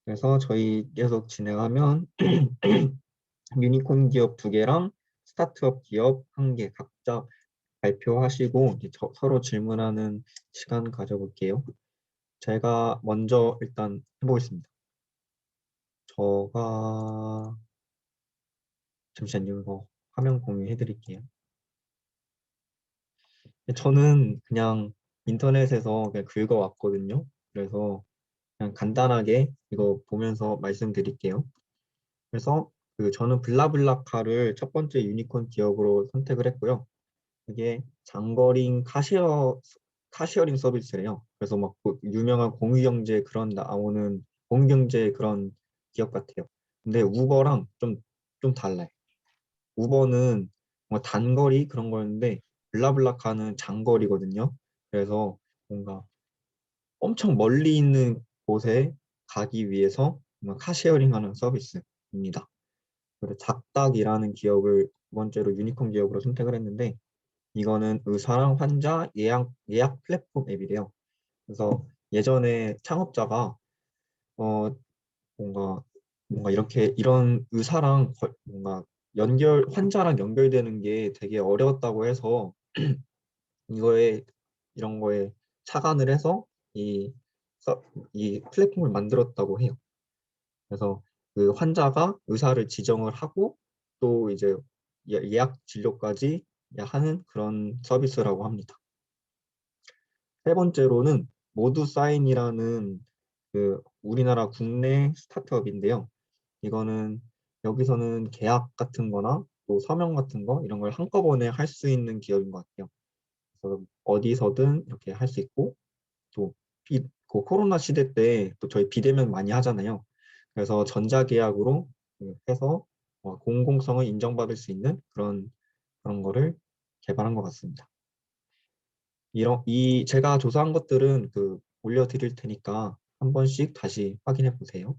그래서 저희 계속 진행하면 유니콘 기업 2개랑 스타트업 기업 1개 각자 발표하시고 이제 서로 질문하는 시간 가져볼게요. 제가 먼저 일단 해보겠습니다. 저가 잠시만요. 이거 화면 공유해 드릴게요. 저는 그냥 인터넷에서 그냥 긁어왔거든요. 그래서 그냥 간단하게 이거 보면서 말씀드릴게요. 그래서 저는 블라블라카를 첫 번째 유니콘 기업으로 선택을 했고요. 이게 장거리 카시어링 서비스래요. 그래서 막 유명한 공유경제 그런 나오는 공유경제 그런 기업 같아요. 근데 우버랑 좀 달라요. 우버는 뭔가 단거리 그런 거였는데 블라블라카는 장거리거든요. 그래서 뭔가 엄청 멀리 있는 곳에 가기 위해서 뭔가 카쉐어링하는 서비스입니다. 그리고 작닥이라는 기업을 두 번째로 유니콘 기업으로 선택을 했는데 이거는 의사랑 환자 예약 플랫폼 앱이래요. 그래서 예전에 창업자가 어 뭔가 이렇게 이런 의사랑 뭔가 환자랑 연결되는 게 되게 어려웠다고 해서 이거에 이런 거에 착안을 해서 이, 이 플랫폼을 만들었다고 해요. 그래서 그 환자가 의사를 지정을 하고 또 이제 예약 진료까지 하는 그런 서비스라고 합니다. 세 번째로는 모두 사인이라는 우리나라 국내 스타트업인데요. 이거는 여기서는 계약 같은 거나 또 서명 같은 거 이런 걸 한꺼번에 할 수 있는 기업인 것 같아요. 그래서 어디서든 이렇게 할 수 있고 또 코로나 시대 때 또 저희 비대면 많이 하잖아요. 그래서 전자계약으로 해서 공공성을 인정받을 수 있는 그런 거를 개발한 것 같습니다. 제가 조사한 것들은 올려드릴 테니까 한 번씩 다시 확인해 보세요.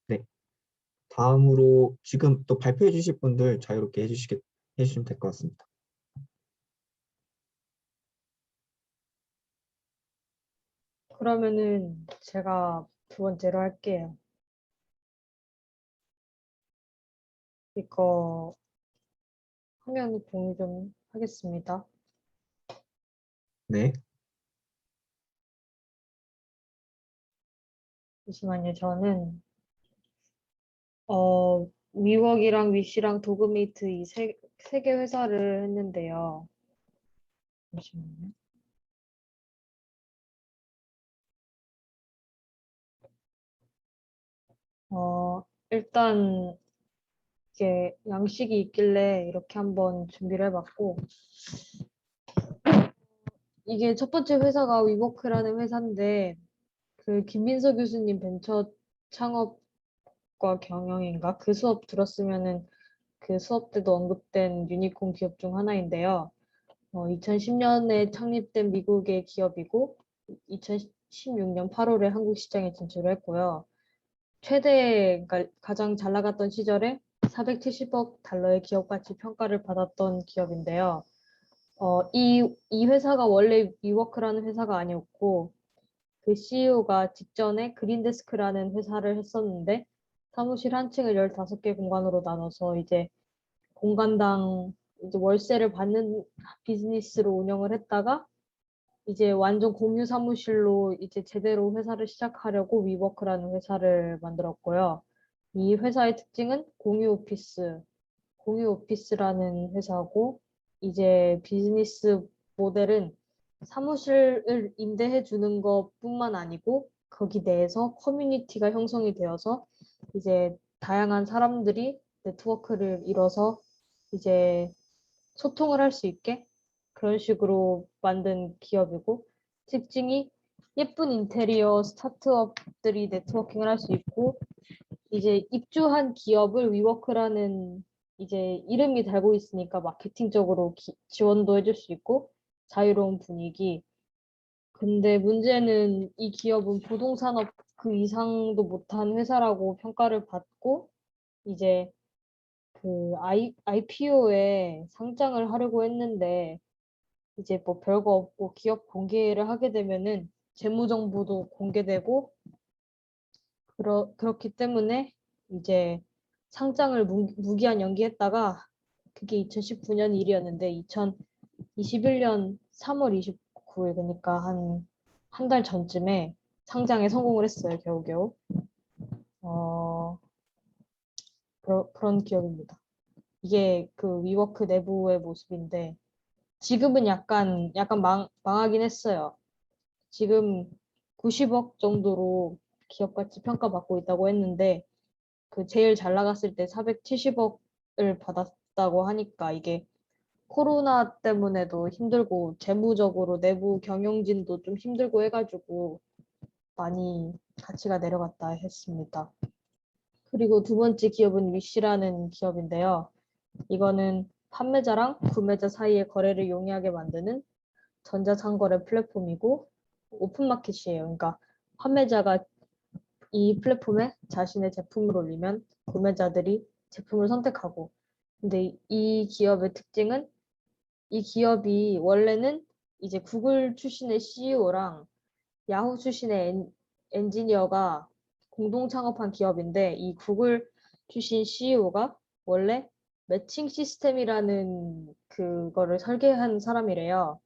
네. 다음으로 지금 또 발표해 주실 분들 자유롭게 해주시면 될 것 같습니다. 그러면은 제가 두 번째로 할게요. 이거 화면 공유 좀 하겠습니다. 네. 잠시만요. 저는 위웍이랑 위시랑 도그메이트 이 세 개 회사를 했는데요. 잠시만요. 일단 이게 양식이 있길래 이렇게 한번 준비를 해봤고, 이게 첫 번째 회사가 위워크라는 회사인데 그 김민서 교수님 벤처 창업과 경영인가 그 수업 들었으면은 그 수업 때도 언급된 유니콘 기업 중 하나인데요. 2010년에 창립된 미국의 기업이고 2016년 8월에 한국 시장에 진출을 했고요. 그러니까 가장 잘 나갔던 시절에 470억 달러의 기업 가치 평가를 받았던 기업인데요. 이 회사가 원래 위워크라는 회사가 아니었고 그 CEO가 직전에 그린데스크라는 회사를 했었는데 사무실 한 층을 15개 공간으로 나눠서 이제 공간당 이제 월세를 받는 비즈니스로 운영을 했다가 이제 완전 공유 사무실로 이제 제대로 회사를 시작하려고 위워크라는 회사를 만들었고요. 이 회사의 특징은 공유 오피스라는 회사고 이제 비즈니스 모델은 사무실을 임대해 주는 것뿐만 아니고 거기 내에서 커뮤니티가 형성이 되어서 이제 다양한 사람들이 네트워크를 이뤄서 이제 소통을 할 수 있게 그런 식으로 만든 기업이고 특징이 예쁜 인테리어 스타트업들이 네트워킹을 할 수 있고 이제 입주한 기업을 위워크라는 이제 이름이 달고 있으니까 마케팅적으로 지원도 해줄 수 있고 자유로운 분위기. 근데 문제는 이 기업은 부동산업 그 이상도 못한 회사라고 평가를 받고 이제 그 IPO에 상장을 하려고 했는데 이제 뭐 별거 없고 기업 공개를 하게 되면은 재무 정보도 공개되고 그렇기 때문에 이제 상장을 무기한 연기했다가 그게 2019년 일이었는데 2021년 3월 29일 그러니까 한 달 전쯤에 상장에 성공을 했어요. 겨우겨우. 어, 그런 기업입니다. 이게 그 위워크 내부의 모습인데 지금은 약간 망하긴 했어요. 지금 90억 정도로 기업 가치 평가받고 있다고 했는데 그 제일 잘 나갔을 때 470억을 받았다고 하니까 이게 코로나 때문에도 힘들고 재무적으로 내부 경영진도 좀 힘들고 해가지고 많이 가치가 내려갔다 했습니다. 그리고 두 번째 기업은 위시라는 기업인데요. 이거는 판매자랑 구매자 사이의 거래를 용이하게 만드는 전자상거래 플랫폼이고 오픈마켓이에요. 그러니까 판매자가 이 플랫폼에 자신의 제품을 올리면 구매자들이 제품을 선택하고 근데 이 기업의 특징은 이 기업이 원래는 이제 구글 출신의 CEO랑 야후 출신의 엔지니어가 공동 창업한 기업인데 이 구글 출신 CEO가 원래 매칭 시스템이라는 그거를 설계한 사람이래요.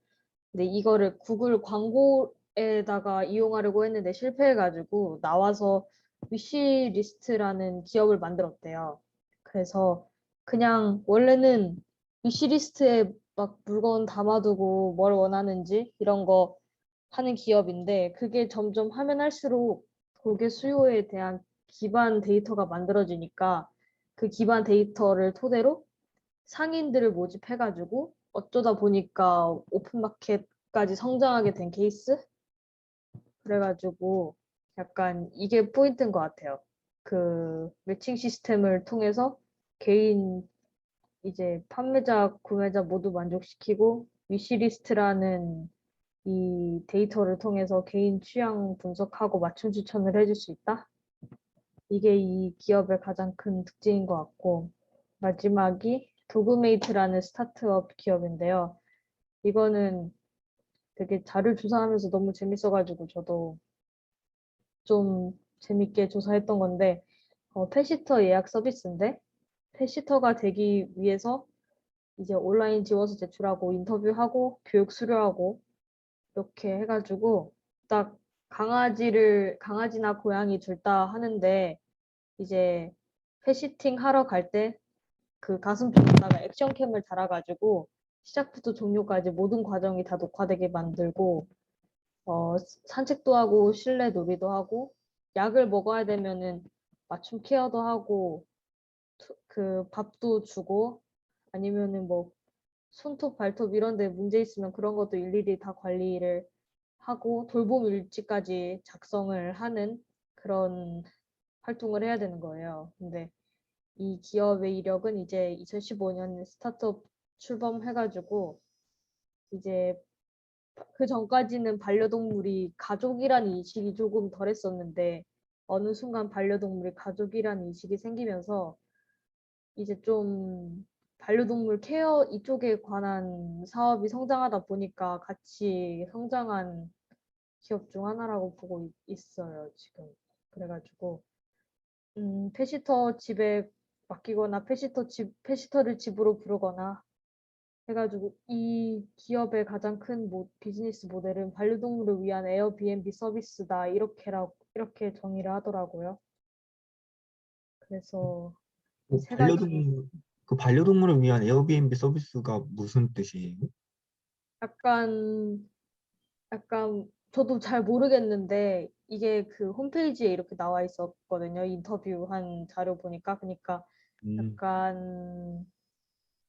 근데 이거를 구글 광고에다가 이용하려고 했는데 실패해가지고 나와서 위시리스트라는 기업을 만들었대요. 그래서 그냥 원래는 위시리스트에 막 물건 담아두고 뭘 원하는지 이런 거 하는 기업인데 그게 점점 하면 할수록 고객 수요에 대한 기반 데이터가 만들어지니까 그 기반 데이터를 토대로 상인들을 모집해가지고 어쩌다 보니까 오픈마켓까지 성장하게 된 케이스? 그래가지고 약간 이게 포인트인 것 같아요. 그 매칭 시스템을 통해서 개인 이제 판매자, 구매자 모두 만족시키고 위시리스트라는 이 데이터를 통해서 개인 취향 분석하고 맞춤 추천을 해줄 수 있다? 이게 이 기업의 가장 큰 특징인 것 같고 마지막이 도그메이트라는 스타트업 기업인데요. 이거는 되게 자료 조사하면서 너무 재밌어가지고 저도 좀 재밌게 조사했던 건데 펫시터 예약 서비스인데 펫시터가 되기 위해서 이제 온라인 지원서 제출하고 인터뷰하고 교육 수료하고 이렇게 해가지고 딱 강아지나 고양이 둘 다 하는데 이제 펫시팅 하러 갈 때 그 가슴쪽에다가 액션캠을 달아가지고 시작부터 종료까지 모든 과정이 다 녹화되게 만들고 산책도 하고 실내 놀이도 하고 약을 먹어야 되면은 맞춤 케어도 하고 그 밥도 주고 아니면은 뭐 손톱 발톱 이런 데 문제 있으면 그런 것도 일일이 다 관리를 하고 돌봄 일지까지 작성을 하는 그런 활동을 해야 되는 거예요. 근데 이 기업의 이력은 이제 2015년 스타트업 출범해가지고 이제 그 전까지는 반려동물이 가족이라는 인식이 조금 덜했었는데 어느 순간 반려동물이 가족이라는 인식이 생기면서 이제 좀 반려동물 케어 이쪽에 관한 사업이 성장하다 보니까 같이 성장한 기업 중 하나라고 보고 있어요, 지금. 그래가지고 페시터 집에 맡기거나 페시터를 집으로 부르거나 해가지고 이 기업의 가장 큰 비즈니스 모델은 반려동물을 위한 에어비앤비 서비스다 이렇게 정의를 하더라고요. 그래서 이 세 가지 반려동물을 위한 에어비앤비 서비스가 무슨 뜻이에요? 약간 약간 저도 잘 모르겠는데 이게 그 홈페이지에 이렇게 나와 있었거든요. 인터뷰한 자료 보니까 그러니까 음, 약간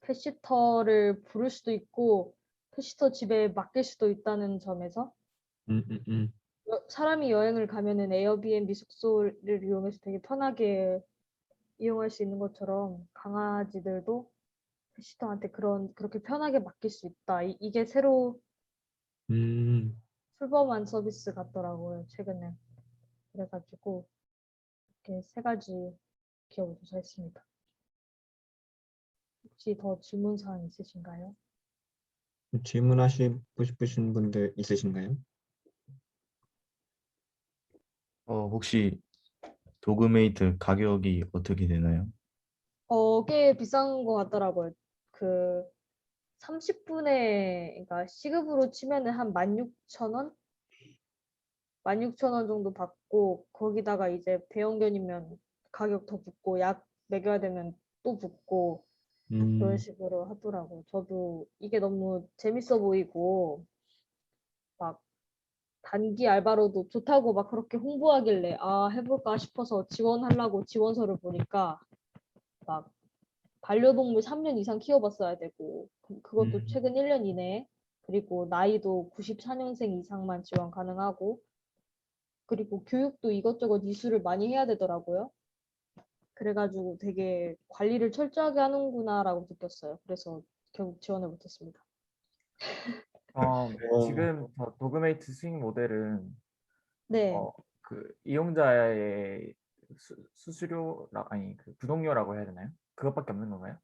펫시터를 부를 수도 있고 펫시터 집에 맡길 수도 있다는 점에서 음, 음, 음. 사람이 여행을 가면은 에어비앤비 숙소를 이용해서 되게 편하게 이용할 수 있는 것처럼 강아지들도 펫시터한테 그렇게 편하게 맡길 수 있다. 이게 새로 음. 출범한 서비스 같더라고요, 최근에. 그래가지고 이렇게 세 가지 기업을 조사했습니다. 혹시 더 질문 사항 있으신가요? 질문하시고 싶으신 분들 있으신가요? 혹시 도그메이트 가격이 어떻게 되나요? 꽤 비싼 것 같더라고요. 그 30분에, 그러니까 시급으로 치면은 한 16,000원? 16,000원 정도 받고, 거기다가 이제 대형견이면 가격 더 붙고, 약 먹여야 되면 또 붙고, 그런 음, 식으로 하더라고요. 저도 이게 너무 재밌어 보이고, 막 단기 알바로도 좋다고 막 그렇게 홍보하길래, 아, 해볼까 싶어서 지원하려고 지원서를 보니까, 막 반려동물 3년 이상 키워봤어야 되고, 그것도 음. 최근 1년 이내에, 그리고 나이도 94년생 이상만 지원 가능하고, 그리고 교육도 이것저것 이수를 많이 해야 되더라고요. 그래가지고 되게 관리를 철저하게 하는구나라고 느꼈어요. 그래서 결국 지원을 못했습니다. 어, 지금 저 도그메이트 수익 모델은 네, 그 이용자의 수수료라 아니 그 구독료라고 해야 되나요? 그것밖에 없는 건가요?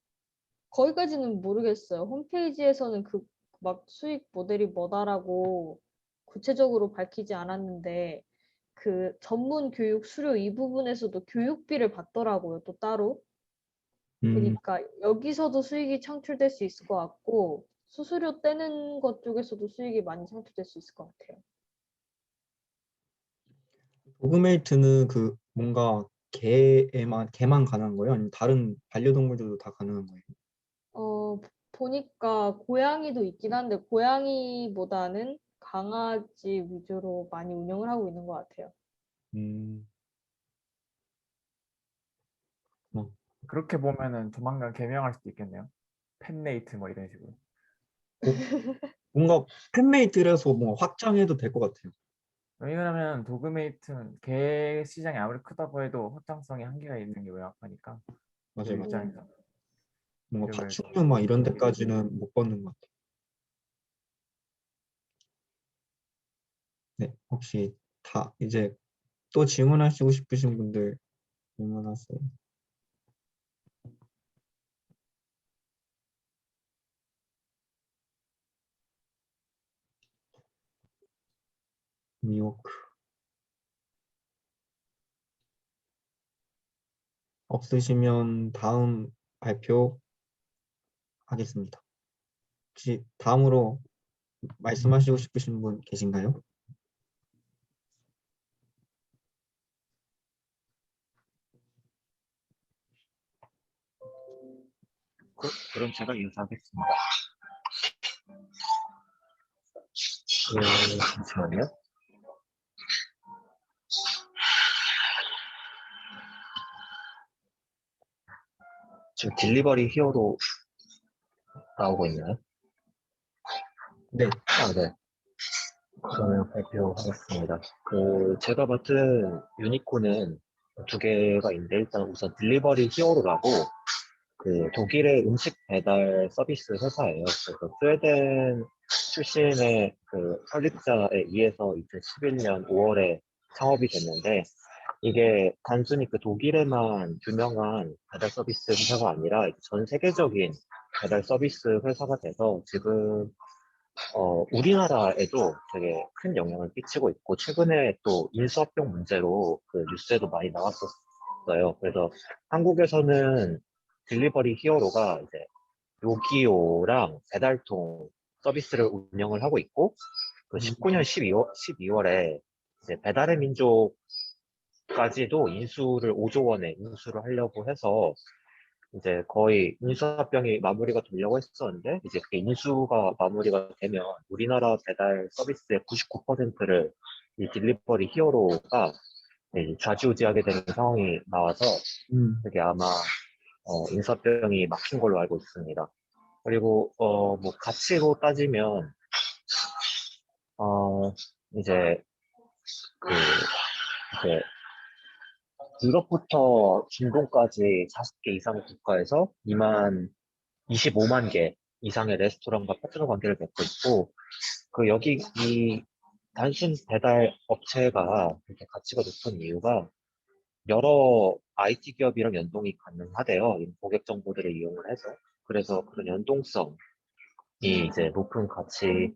거기까지는 모르겠어요. 홈페이지에서는 그 막 수익 모델이 뭐다라고 구체적으로 밝히지 않았는데, 그 전문 교육 수료 이 부분에서도 교육비를 받더라고요, 또 따로. 음, 그러니까 여기서도 수익이 창출될 수 있을 것 같고, 수수료 떼는 것 쪽에서도 수익이 많이 창출될 수 있을 것 같아요. 도그메이트는 그 뭔가 개만 가능한 거예요? 아니면 다른 반려동물들도 다 가능한 거예요? 보니까 고양이도 있긴 한데, 고양이보다는 강아지 위주로 많이 운영을 하고 있는 것 같아요. 음, 어, 그렇게 보면은 조만간 개명할 수도 있겠네요. 펫메이트 뭐 이런 식으로. 어, 뭔가 팬메이트라서 뭔가 확장해도 될 것 같아요. 왜냐하면 도그메이트는 개 시장이 아무리 크다고 해도 확장성이 한계가 있는 게 명확하니까 맞아요, 우리 맞아요. 음, 입장에서 뭔가 이름을 파충류 막 이런 옮기게 되죠. 데까지는 못 걷는 것 같아요. 네, 혹시 다 이제 또 질문하시고 싶으신 분들 질문하세요. 미호크 없으시면 다음 발표하겠습니다. 혹시 다음으로 말씀하시고 싶으신 분 계신가요? 그럼 제가 인사하겠습니다. 잠시만요. 지금 딜리버리 히어로 나오고 있나요? 네, 네. 그러면 발표하겠습니다. 제가 맡은 유니콘은 두 개가 있는데, 일단 우선 딜리버리 히어로라고, 독일의 음식 배달 서비스 회사예요. 그래서 스웨덴 출신의 설립자에 의해서 2011년 5월에 창업이 됐는데, 이게 단순히 독일에만 유명한 배달 서비스 회사가 아니라 이제 전 세계적인 배달 서비스 회사가 돼서 지금 우리나라에도 되게 큰 영향을 끼치고 있고, 최근에 또 인수합병 문제로 뉴스에도 많이 나왔었어요. 그래서 한국에서는 딜리버리 히어로가 이제 요기요랑 배달통 서비스를 운영을 하고 있고, 19년 12월에 이제 배달의 민족까지도 인수를 5조 원에 인수를 하려고 해서 이제 거의 인수합병이 마무리가 되려고 했었는데, 이제 그게 인수가 마무리가 되면 우리나라 배달 서비스의 99%를 이 딜리버리 히어로가 좌지우지하게 되는 상황이 나와서 그게 아마 인수합병이 막힌 걸로 알고 있습니다. 그리고 뭐 가치로 따지면 어 이제 그 이제 유럽부터 중동까지 40개 이상의 국가에서 25만 개 이상의 레스토랑과 파트너 관계를 맺고 있고, 여기 이 단순 배달 업체가 이렇게 가치가 높은 이유가 여러 IT 기업이랑 연동이 가능하대요. 이 고객 정보들을 이용을 해서. 그래서 그런 연동성이 이제 높은 가치의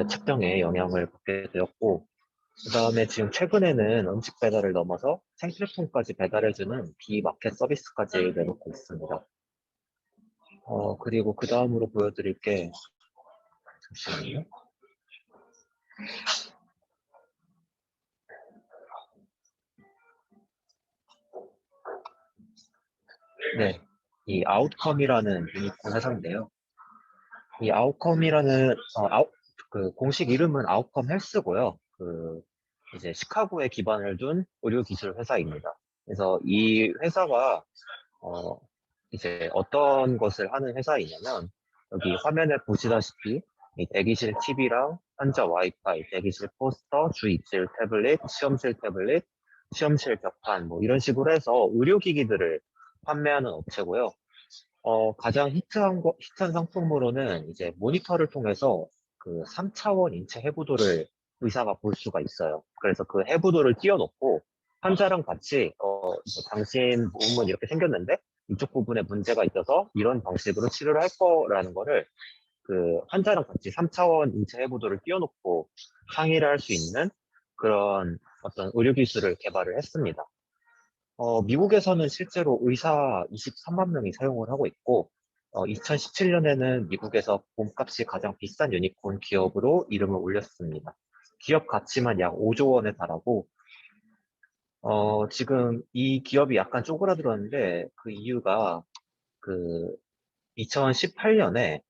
측정에 영향을 받게 되었고, 그다음에 지금 최근에는 음식 배달을 넘어서 생필품까지 배달해주는 비마켓 서비스까지 내놓고 있습니다. 그리고 그 다음으로 보여드릴 게, 잠시만요. 네, 이 아웃컴이라는 유니콘 회사인데요. 이 아웃컴이라는 그 공식 이름은 아웃컴 헬스고요. 이제 시카고에 기반을 둔 의료 기술 회사입니다. 그래서 이 회사가 어, 이제 어떤 것을 하는 회사이냐면, 여기 화면에 보시다시피 이 대기실 TV랑 환자 와이파이, 대기실 포스터, 주입실 태블릿, 시험실 벽판 뭐 이런 식으로 해서 의료기기들을 판매하는 업체고요. 가장 히트한 상품으로는 이제 모니터를 통해서 그 3차원 인체 해부도를 의사가 볼 수가 있어요. 그래서 그 해부도를 띄워놓고 환자랑 같이 이제 당신 몸은 이렇게 생겼는데 이쪽 부분에 문제가 있어서 이런 방식으로 치료를 할 거라는 거를 그 환자랑 같이 3차원 인체 해부도를 띄워놓고 상의를 할 수 있는 그런 어떤 의료 기술을 개발을 했습니다. 미국에서는 실제로 의사 23만 명이 사용을 하고 있고, 2017년에는 미국에서 몸값이 가장 비싼 유니콘 기업으로 이름을 올렸습니다. 기업 가치만 약 5조 원에 달하고, 지금 이 기업이 약간 쪼그라들었는데, 그 이유가 그 2018년에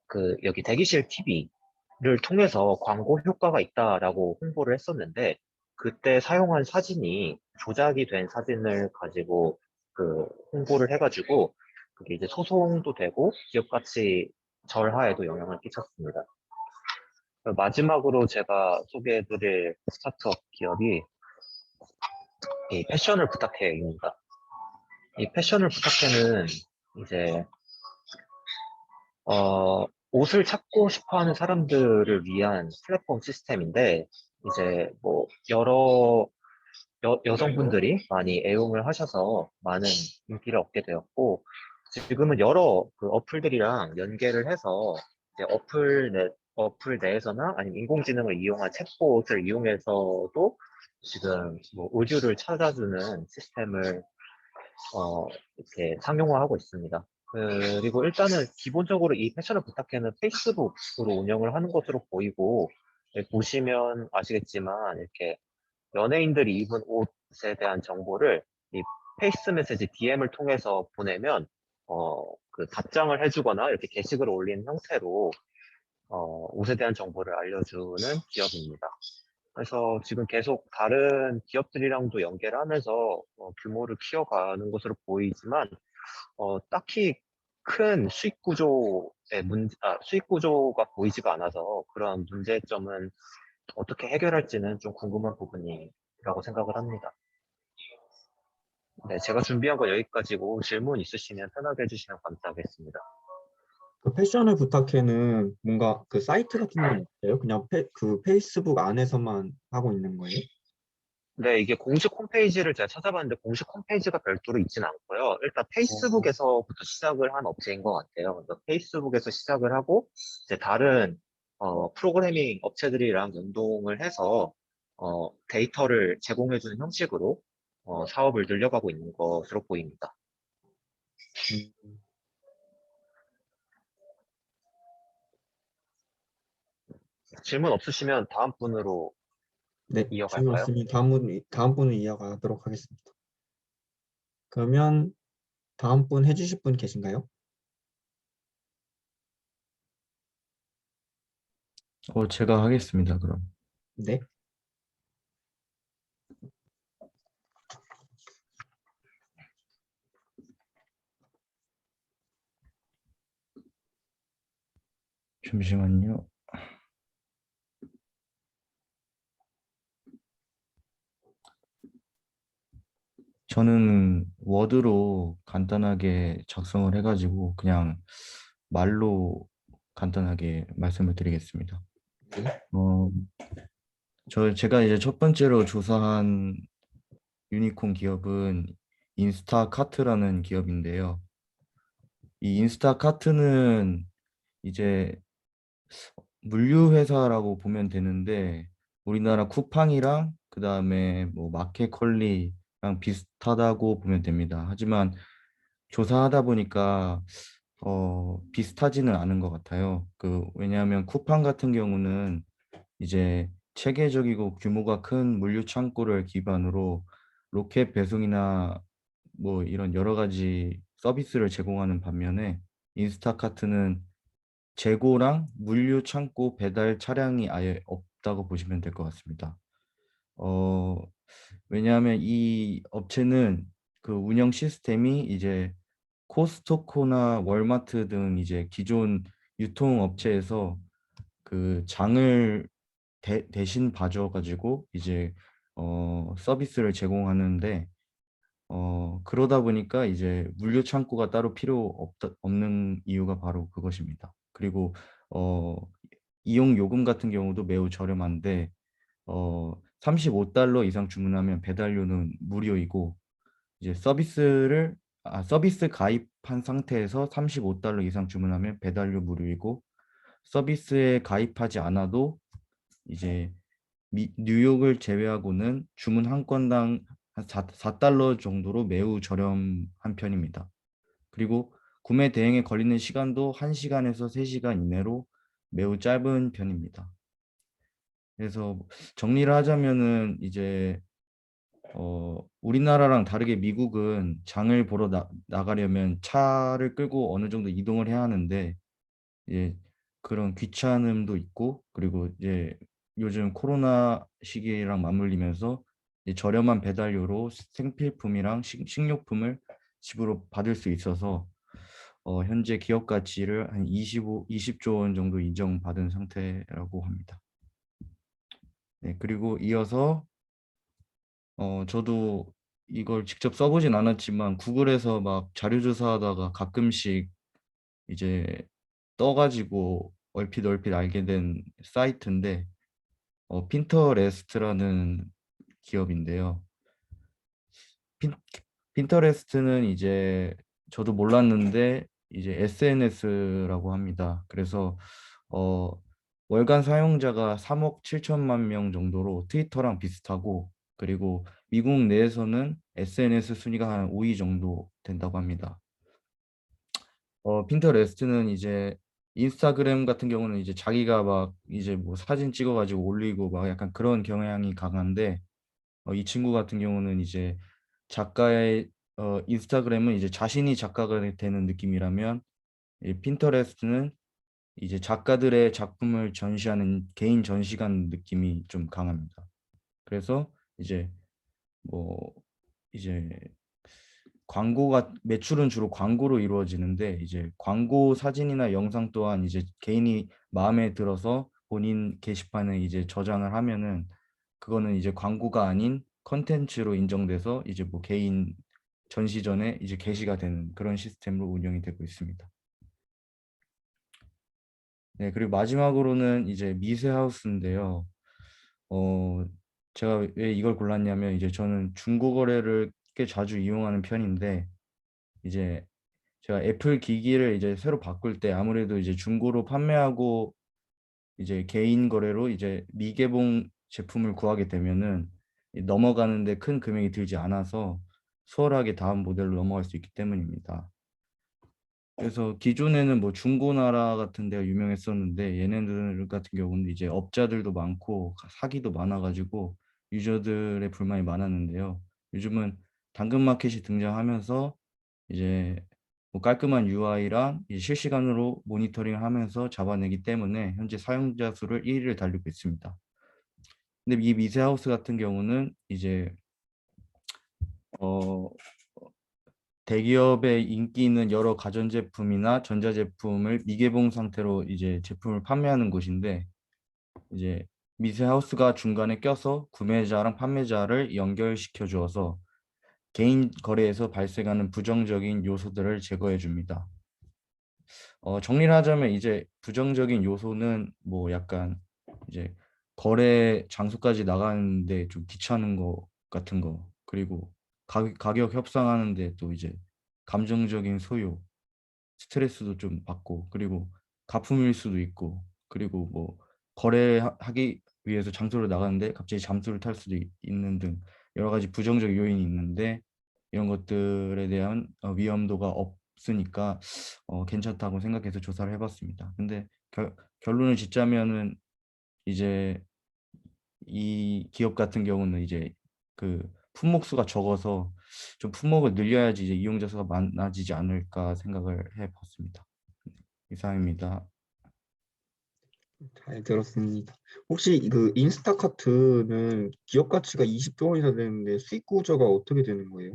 그 여기 대기실 TV를 통해서 광고 효과가 있다라고 홍보를 했었는데, 그때 사용한 사진이 조작이 된 사진을 가지고 그 홍보를 해가지고 그게 이제 소송도 되고 기업 가치 절하에도 영향을 끼쳤습니다. 마지막으로 제가 소개해드릴 스타트업 기업이 이 패션을 부탁해입니다. 이 패션을 부탁해는 이제 옷을 찾고 싶어 하는 사람들을 위한 플랫폼 시스템인데, 이제 뭐, 여성분들이 많이 애용을 하셔서 많은 인기를 얻게 되었고, 지금은 여러 그 어플들이랑 연계를 해서, 이제 어플 내에서나 아니면 인공지능을 이용한 챗봇을 이용해서도 지금 뭐 의류를 찾아주는 시스템을 이렇게 상용화하고 있습니다. 그리고 일단은 기본적으로 이 패션을 부탁해는 페이스북으로 운영을 하는 것으로 보이고, 보시면 아시겠지만 이렇게 연예인들이 입은 옷에 대한 정보를 이 페이스 메시지 DM을 통해서 보내면 그 답장을 해주거나 이렇게 게시글을 올리는 형태로 옷에 대한 정보를 알려주는 기업입니다. 그래서 지금 계속 다른 기업들이랑도 연계를 하면서 규모를 키워가는 것으로 보이지만, 딱히 큰 수익 구조가 보이지가 않아서 그런 문제점은 어떻게 해결할지는 좀 궁금한 부분이라고 생각을 합니다. 네, 제가 준비한 거 여기까지고 질문 있으시면 편하게 해주시면 감사하겠습니다. 그 패션을 부탁해는 뭔가 그 사이트 같은 건 없어요? 그냥 그 페이스북 안에서만 하고 있는 거예요? 네, 이게 공식 홈페이지를 제가 찾아봤는데 공식 홈페이지가 별도로 있지는 않고요. 일단 어, 페이스북에서부터 시작을 한 업체인 것 같아요. 그래서 페이스북에서 시작을 하고 이제 다른 프로그래밍 업체들이랑 연동을 해서 데이터를 제공해주는 형식으로 사업을 늘려가고 있는 것으로 보입니다. 음, 질문 없으시면 다음 분으로 네, 질문 이어갈까요? 없으면 다음 분을 이어가도록 하겠습니다. 그러면 다음 분 해주실 분 계신가요? 제가 하겠습니다, 그럼. 네. 잠시만요. 저는 워드로 간단하게 작성을 해가지고 그냥 말로 간단하게 말씀을 드리겠습니다. 네. 어, 제가 이제 첫 번째로 조사한 유니콘 기업은 인스타카트라는 기업인데요. 이 인스타카트는 이제 물류 회사라고 보면 되는데 우리나라 쿠팡이랑 그다음에 뭐 마켓컬리랑 비슷하다고 보면 됩니다. 하지만 조사하다 보니까 비슷하지는 않은 것 같아요. 왜냐하면 쿠팡 같은 경우는 이제 체계적이고 규모가 큰 물류 창고를 기반으로 로켓 배송이나 뭐 이런 여러 가지 서비스를 제공하는 반면에 인스타카트는 재고랑 물류 창고 배달 차량이 아예 없다고 보시면 될 것 같습니다. 어, 왜냐하면 이 업체는 그 운영 시스템이 이제 코스트코나 월마트 등 이제 기존 유통업체에서 그 장을 대신 봐줘 가지고 이제 서비스를 제공하는데 그러다 보니까 이제 물류 창고가 따로 없는 이유가 바로 그것입니다. 그리고 어, 이용 요금 같은 경우도 매우 저렴한데 $35 이상 주문하면 배달료는 무료이고 이제 서비스 가입한 상태에서 $35 이상 주문하면 배달료 무료이고 서비스에 가입하지 않아도 이제 뉴욕을 제외하고는 주문 한 건당 한 $4 정도로 매우 저렴한 편입니다. 그리고 구매 대행에 걸리는 시간도 1시간에서 3시간 이내로 매우 짧은 편입니다. 그래서 정리를 하자면은 이제 우리나라랑 다르게 미국은 장을 보러 나가려면 차를 끌고 어느 정도 이동을 해야 하는데 이제 그런 귀찮음도 있고 그리고 이제 요즘 코로나 시기랑 맞물리면서 이제 저렴한 배달료로 생필품이랑 식료품을 집으로 받을 수 있어서 현재 기업 가치를 한 20조 원 정도 인정받은 상태라고 합니다. 네, 그리고 이어서 저도 이걸 직접 써보진 않았지만 구글에서 막 자료조사하다가 가끔씩 이제 떠가지고 얼핏 알게 된 사이트인데 핀터레스트라는 기업인데요. 핀, 핀터레스트는 이제 저도 몰랐는데 이제 SNS라고 합니다. 그래서 어, 월간 사용자가 3억 7천만 명 정도로 트위터랑 비슷하고 그리고 미국 내에서는 SNS 순위가 한 5위 정도 된다고 합니다. 핀터레스트는 이제 인스타그램 같은 경우는 이제 자기가 막 이제 뭐 사진 찍어가지고 올리고 막 약간 그런 경향이 강한데 이 친구 같은 경우는 이제 작가의 인스타그램은 이제 자신이 작가가 되는 느낌이라면 이 핀터레스트는 이제 작가들의 작품을 전시하는 개인 전시관 느낌이 좀 강합니다. 그래서 이제 뭐 이제 광고가 매출은 주로 광고로 이루어지는데 이제 광고 사진이나 영상 또한 이제 개인이 마음에 들어서 본인 게시판에 이제 저장을 하면은 그거는 이제 광고가 아닌 컨텐츠로 인정돼서 이제 뭐 개인 전시 전에 이제 게시가 되는 그런 시스템으로 운영이 되고 있습니다. 네, 그리고 마지막으로는 이제 미세하우스인데요. 어, 제가 왜 이걸 골랐냐면 이제 저는 중고거래를 꽤 자주 이용하는 편인데 이제 제가 애플 기기를 이제 새로 바꿀 때 아무래도 이제 중고로 판매하고 이제 개인 거래로 이제 미개봉 제품을 구하게 되면은 넘어가는데 큰 금액이 들지 않아서 수월하게 다음 모델로 넘어갈 수 있기 때문입니다. 그래서 기존에는 뭐 중고나라 같은 데가 유명했었는데 얘네들 같은 경우는 이제 업자들도 많고 사기도 많아가지고 유저들의 불만이 많았는데요. 요즘은 당근마켓이 등장하면서 이제 뭐 깔끔한 UI랑 실시간으로 모니터링을 하면서 잡아내기 때문에 현재 사용자 수를 1위를 달리고 있습니다. 근데 이 미세하우스 같은 경우는 이제 어, 대기업의 인기 있는 여러 가전제품이나 전자제품을 미개봉 상태로 이제 제품을 판매하는 곳인데 이제 미세하우스가 중간에 껴서 구매자랑 판매자를 연결시켜 주어서 개인 거래에서 발생하는 부정적인 요소들을 제거해 줍니다. 정리를 하자면 이제 부정적인 요소는 뭐 약간 이제 거래 장소까지 나가는데 좀 귀찮은 거 같은 거 그리고 가격 협상하는데 또 이제 감정적인 소요, 스트레스도 좀 받고 그리고 가품일 수도 있고 그리고 뭐 거래하기 위해서 장소를 나가는데 갑자기 잠수를 탈 수도 있는 등 여러 가지 부정적 요인이 있는데 이런 것들에 대한 위험도가 없으니까 괜찮다고 생각해서 조사를 해봤습니다. 근데 결론을 짓자면은 이제 이 기업 같은 경우는 이제 그 품목 수가 적어서 좀 품목을 늘려야지 이제 이용자 수가 많아지지 않을까 생각을 해봤습니다. 이상입니다. 잘 들었습니다. 혹시 그 인스타카트는 기업 가치가 20조 원 이상 되는데 수익 구조가 어떻게 되는 거예요?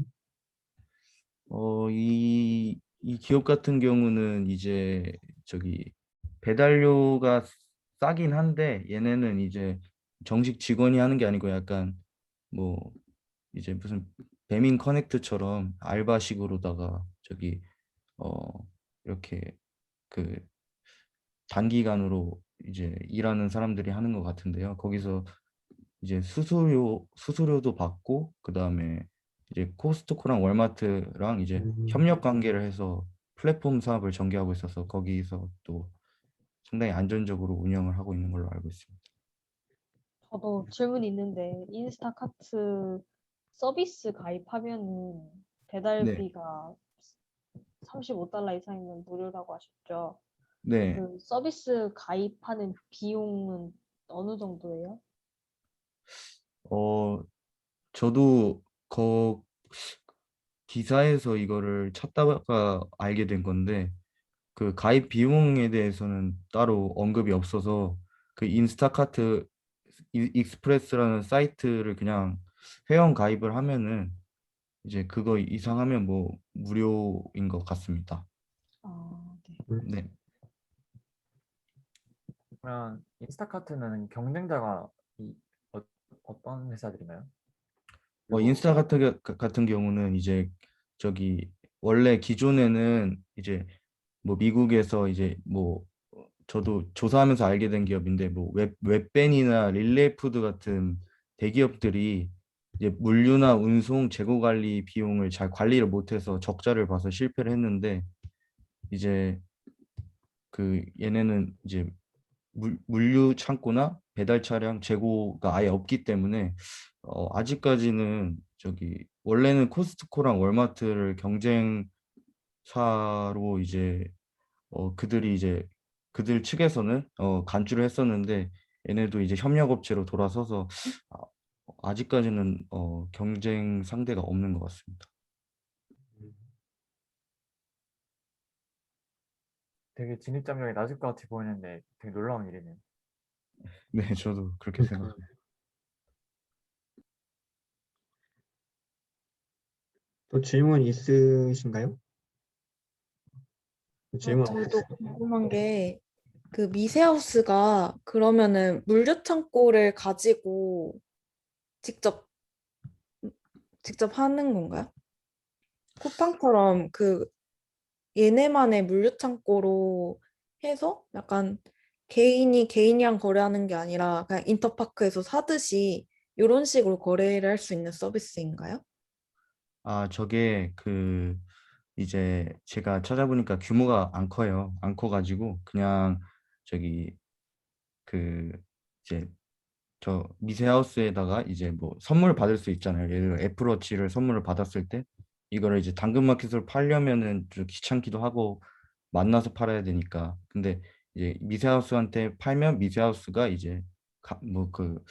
이 기업 같은 경우는 이제 저기 배달료가 싸긴 한데 얘네는 이제 정식 직원이 하는 게 아니고 약간 뭐 이제 무슨 배민 커넥트처럼 알바식으로다가 저기 어 이렇게 그 단기간으로 이제 일하는 사람들이 하는 것 같은데요. 거기서 이제 수수료도 받고 그다음에 이제 코스트코랑 월마트랑 이제 음, 협력 관계를 해서 플랫폼 사업을 전개하고 있어서 거기서 또 상당히 안전적으로 운영을 하고 있는 걸로 알고 있습니다. 저도 질문이 있는데 인스타카트 서비스 가입하면은 네, 배달비가 35달러 이상이면 무료라고 하셨죠? 네. 그 서비스 가입하는 비용은 어느 정도예요? 어, 저도 기사에서 이거를 찾다가 알게 된 건데 그 가입 비용에 대해서는 따로 언급이 없어서 그 인스타카트 익스프레스라는 사이트를 그냥 회원 가입을 하면은 이제 그거 이상하면 뭐 무료인 것 같습니다. 아, 네. 네. 그러면 인스타카트는 경쟁자가 어떤 회사들인가요? 그리고 인스타 같은 경우는 이제 저기 원래 기존에는 이제 뭐 미국에서 이제 뭐 저도 조사하면서 알게 된 기업인데 뭐 웹벤이나 릴레이푸드 같은 대기업들이 이제 물류나 운송 재고 관리 비용을 잘 관리를 못해서 적자를 봐서 실패를 했는데 이제 그 얘네는 이제 물류 창고나 배달 차량 재고가 아예 없기 때문에 아직까지는 저기 원래는 코스트코랑 월마트를 경쟁사로 이제 그들이 이제 그들 측에서는 간주를 했었는데 얘네도 이제 협력업체로 돌아서서 아, 아직까지는 경쟁 상대가 없는 것 같습니다. 되게 진입장벽이 낮을 것 같아 보이는데 되게 놀라운 일이네요. 네, 저도 그렇게 그러니까 생각합니다. 또 질문 있으신가요? 질문 저도 궁금한 게 그 미세하우스가 그러면은 물류 창고를 가지고 직접 직접 하는 건가요? 쿠팡처럼 그 얘네만의 물류 창고로 해서 약간 개인이랑 거래하는 게 아니라 그냥 인터파크에서 사듯이 이런 식으로 거래를 할 수 있는 서비스인가요? 아, 저게 그 이제 제가 찾아보니까 규모가 안 커요. 안 커가지고 그냥 저기 그 이제 저 미세하우스에다가 이제 뭐 선물 받을 수 있잖아요. 예를 들어 애플워치를 선물을 받았을 때 이거를 이제 당근마켓으로 팔려면은 좀 귀찮기도 하고 만나서 팔아야 되니까. 근데 이제 미세하우스한테 팔면 미세하우스가 이제 그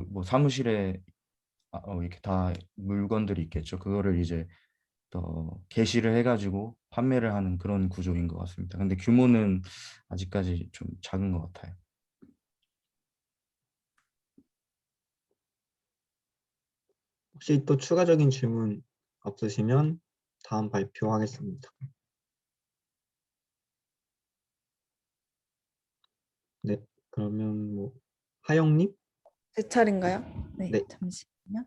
뭐 사무실에 이렇게 다 물건들이 있겠죠. 그거를 이제 게시를 해가지고 판매를 하는 그런 구조인 것 같습니다. 근데 규모는 아직까지 좀 작은 것 같아요. 혹시 또 추가적인 질문 없으시면 다음 발표하겠습니다. 네, 그러면 뭐 하영님? 제 차례인가요? 네, 네, 잠시만요.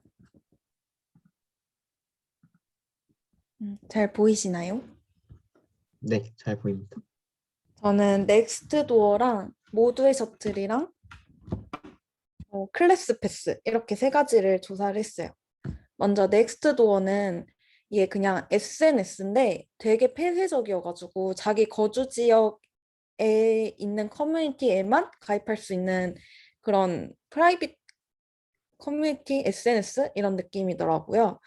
잘 보이시나요? 네, 잘 보입니다. 저는 넥스트 도어랑 모두의 셔틀이랑 클래스 패스 이렇게 세 가지를 조사를 했어요. 먼저 넥스트 도어는 이게 그냥 SNS인데 되게 폐쇄적이어가지고 자기 거주 지역에 있는 커뮤니티에만 가입할 수 있는 그런 프라이빗 커뮤니티 SNS 이런 느낌이더라고요.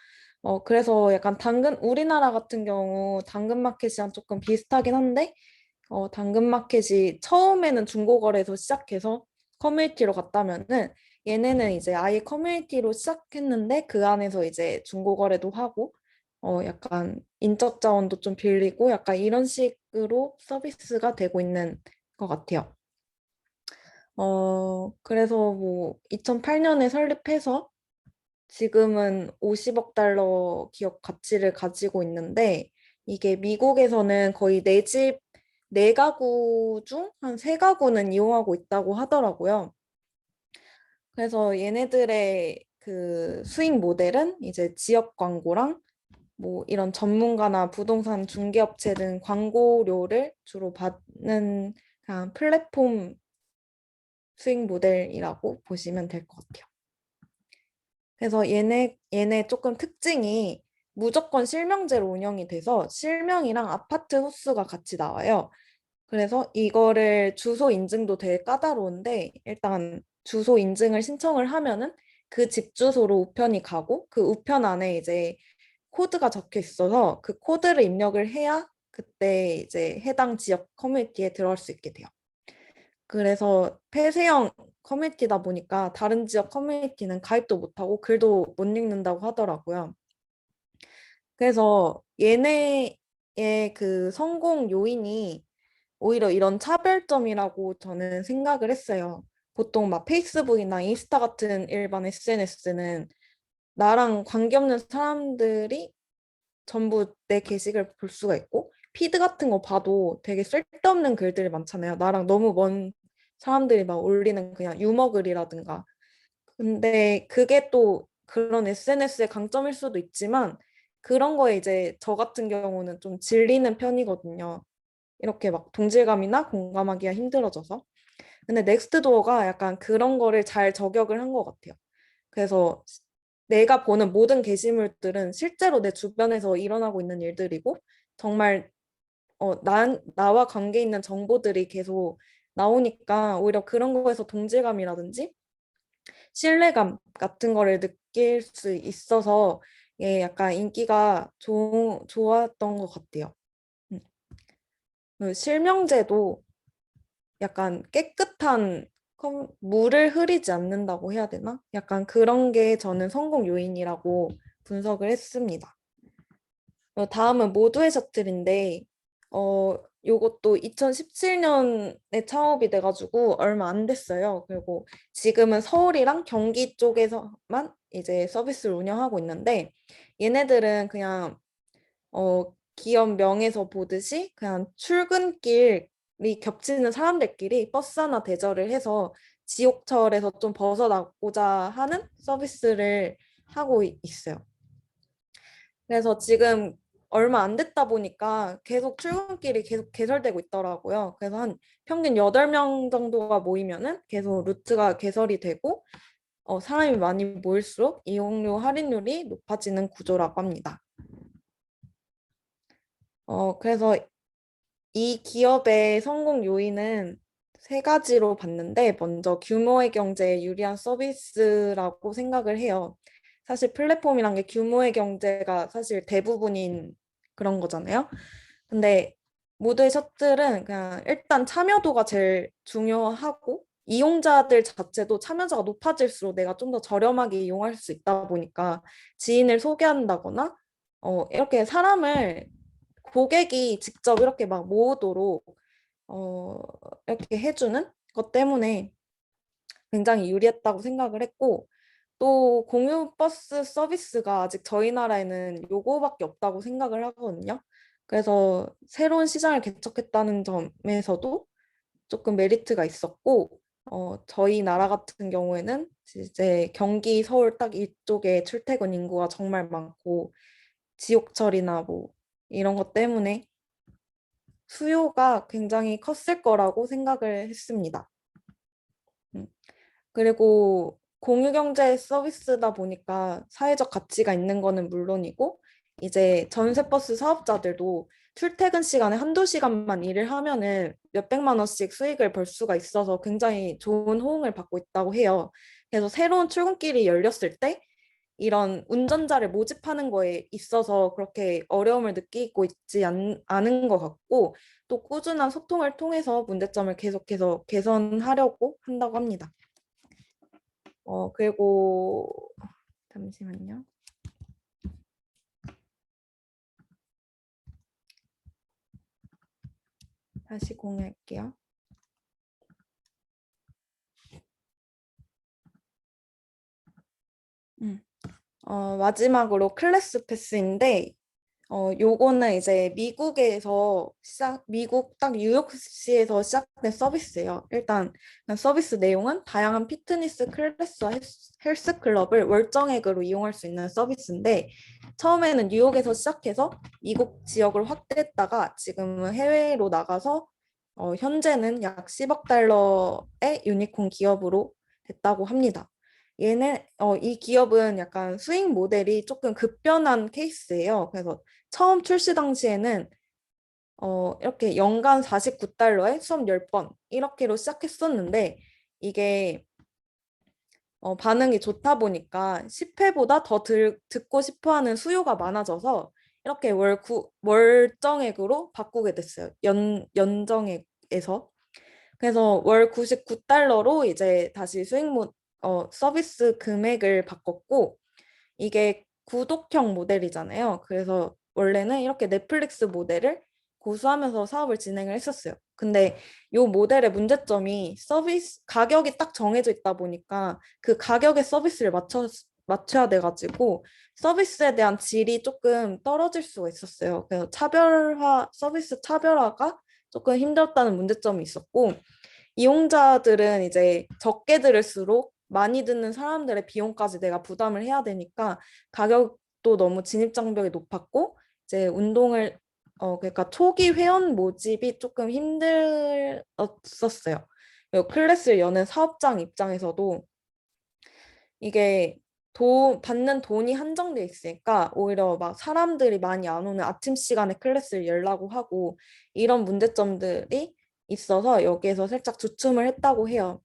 그래서 약간 우리나라 같은 경우 당근마켓이랑 조금 비슷하긴 한데, 당근마켓이 처음에는 중고거래에서 시작해서 커뮤니티로 갔다면은 얘네는 이제 아예 커뮤니티로 시작했는데 그 안에서 이제 중고거래도 하고 약간 인적 자원도 좀 빌리고 약간 이런 식으로 서비스가 되고 있는 것 같아요. 그래서 뭐 2008년에 설립해서 지금은 50억 달러 기업 가치를 가지고 있는데 이게 미국에서는 거의 네 가구 중 한 세 가구는 이용하고 있다고 하더라고요. 그래서 얘네들의 그 수익 모델은 이제 지역 광고랑 뭐 이런 전문가나 부동산 중개업체 등 광고료를 주로 받는 그냥 플랫폼 수익 모델이라고 보시면 될 것 같아요. 그래서 얘네 조금 특징이 무조건 실명제로 운영이 돼서 실명이랑 아파트 호수가 같이 나와요. 그래서 이거를 주소 인증도 되게 까다로운데 일단 주소 인증을 신청을 하면은 그 집 주소로 우편이 가고 그 우편 안에 이제 코드가 적혀 있어서 그 코드를 입력을 해야 그때 이제 해당 지역 커뮤니티에 들어갈 수 있게 돼요. 그래서 폐쇄형 커뮤니티다 보니까 다른 지역 커뮤니티는 가입도 못하고 글도 못 읽는다고 하더라고요. 그래서 얘네의 그 성공 요인이 오히려 이런 차별점이라고 저는 생각을 했어요. 보통 막 페이스북이나 인스타 같은 일반 SNS는 나랑 관계없는 사람들이 전부 내 게시글 볼 수가 있고 피드 같은 거 봐도 되게 쓸데없는 글들이 많잖아요. 나랑 너무 먼 사람들이 막 올리는 그냥 유머 글이라든가. 근데 그게 또 그런 SNS의 강점일 수도 있지만 그런 거에 이제 저 같은 경우는 좀 질리는 편이거든요. 이렇게 막 동질감이나 공감하기가 힘들어져서. 근데 넥스트도어가 약간 그런 거를 잘 저격을 한 것 같아요. 그래서 내가 보는 모든 게시물들은 실제로 내 주변에서 일어나고 있는 일들이고 정말 나와 관계 있는 정보들이 계속 나오니까 오히려 그런 거에서 동질감이라든지 신뢰감 같은 거를 느낄 수 있어서 약간 인기가 좋았던 것 같아요. 음. 그 실명제도 약간 깨끗한 물을 흐리지 않는다고 해야 되나? 약간 그런 게 저는 성공 요인이라고 분석을 했습니다. 다음은 모두의 셔틀인데, 요것도 2017년에 창업이 돼가지고 얼마 안 됐어요. 그리고 지금은 서울이랑 경기 쪽에서만 이제 서비스를 운영하고 있는데, 얘네들은 그냥 기업 명에서 보듯이 그냥 출근길이 겹치는 사람들끼리 버스 하나 대절을 해서 지옥철에서 좀 벗어나고자 하는 서비스를 하고 있어요. 그래서 지금 얼마 안 됐다 보니까 계속 출근길이 계속 개설되고 있더라고요. 그래서 한 평균 8명 정도가 모이면은 계속 루트가 개설이 되고 사람이 많이 모일수록 이용료 할인율이 높아지는 구조라고 합니다. 그래서 이 기업의 성공 요인은 세 가지로 봤는데 먼저 규모의 경제에 유리한 서비스라고 생각을 해요. 사실 플랫폼이란 게 규모의 경제가 사실 대부분인 그런 거잖아요. 근데 모두의 셔틀은 그냥 일단 참여도가 제일 중요하고 이용자들 자체도 참여자가 높아질수록 내가 좀 더 저렴하게 이용할 수 있다 보니까 지인을 소개한다거나 이렇게 사람을 고객이 직접 이렇게 막 모으도록 어, 이렇게 해주는 것 때문에 굉장히 유리했다고 생각을 했고 또 공유 버스 서비스가 아직 저희 나라에는 요거밖에 없다고 생각을 하거든요. 그래서 새로운 시장을 개척했다는 점에서도 조금 메리트가 있었고 저희 나라 같은 경우에는 이제 경기, 서울 딱 이쪽에 출퇴근 인구가 정말 많고 지옥철이나 뭐 이런 것 때문에 수요가 굉장히 컸을 거라고 생각을 했습니다. 그리고 공유경제 서비스다 보니까 사회적 가치가 있는 거는 물론이고 이제 전세버스 사업자들도 출퇴근 시간에 한두 시간만 일을 하면은 몇백만 원씩 수익을 벌 수가 있어서 굉장히 좋은 호응을 받고 있다고 해요. 그래서 새로운 출근길이 열렸을 때 이런 운전자를 모집하는 거에 있어서 그렇게 어려움을 느끼고 있지 않은 것 같고 또 꾸준한 소통을 통해서 문제점을 계속해서 개선하려고 한다고 합니다. 그리고 잠시만요. 다시 공유할게요. 마지막으로 클래스 패스인데 요거는 이제 미국 딱 뉴욕시에서 시작된 서비스예요. 일단 그냥 서비스 내용은 다양한 피트니스 클래스와 헬스 클럽을 월정액으로 이용할 수 있는 서비스인데 처음에는 뉴욕에서 시작해서 미국 지역을 확대했다가 지금은 해외로 나가서 현재는 약 10억 달러의 유니콘 기업으로 됐다고 합니다. 이 기업은 약간 수익 모델이 조금 급변한 케이스예요. 그래서 처음 출시 당시에는 이렇게 연간 49달러에 수업 10번 이렇게로 시작했었는데 이게 반응이 좋다 보니까 10회보다 더 듣고 싶어하는 수요가 많아져서 이렇게 월정액으로 바꾸게 됐어요. 연정액에서. 그래서 월 99달러로 이제 다시 서비스 금액을 바꿨고 이게 구독형 모델이잖아요. 그래서 원래는 이렇게 넷플릭스 모델을 고수하면서 사업을 진행을 했었어요. 근데 이 모델의 문제점이 서비스 가격이 딱 정해져 있다 보니까 그 가격에 서비스를 맞춰야 돼가지고 서비스에 대한 질이 조금 떨어질 수가 있었어요. 그래서 서비스 차별화가 조금 힘들었다는 문제점이 있었고 이용자들은 이제 적게 들을수록 많이 듣는 사람들의 비용까지 내가 부담을 해야 되니까 가격도 너무 진입장벽이 높았고 이제 그러니까 초기 회원 모집이 조금 힘들었었어요. 그리고 클래스를 여는 사업장 입장에서도 이게 받는 돈이 한정돼 있으니까 오히려 막 사람들이 많이 안 오는 아침 시간에 클래스를 열라고 하고 이런 문제점들이 있어서 여기에서 살짝 주춤을 했다고 해요.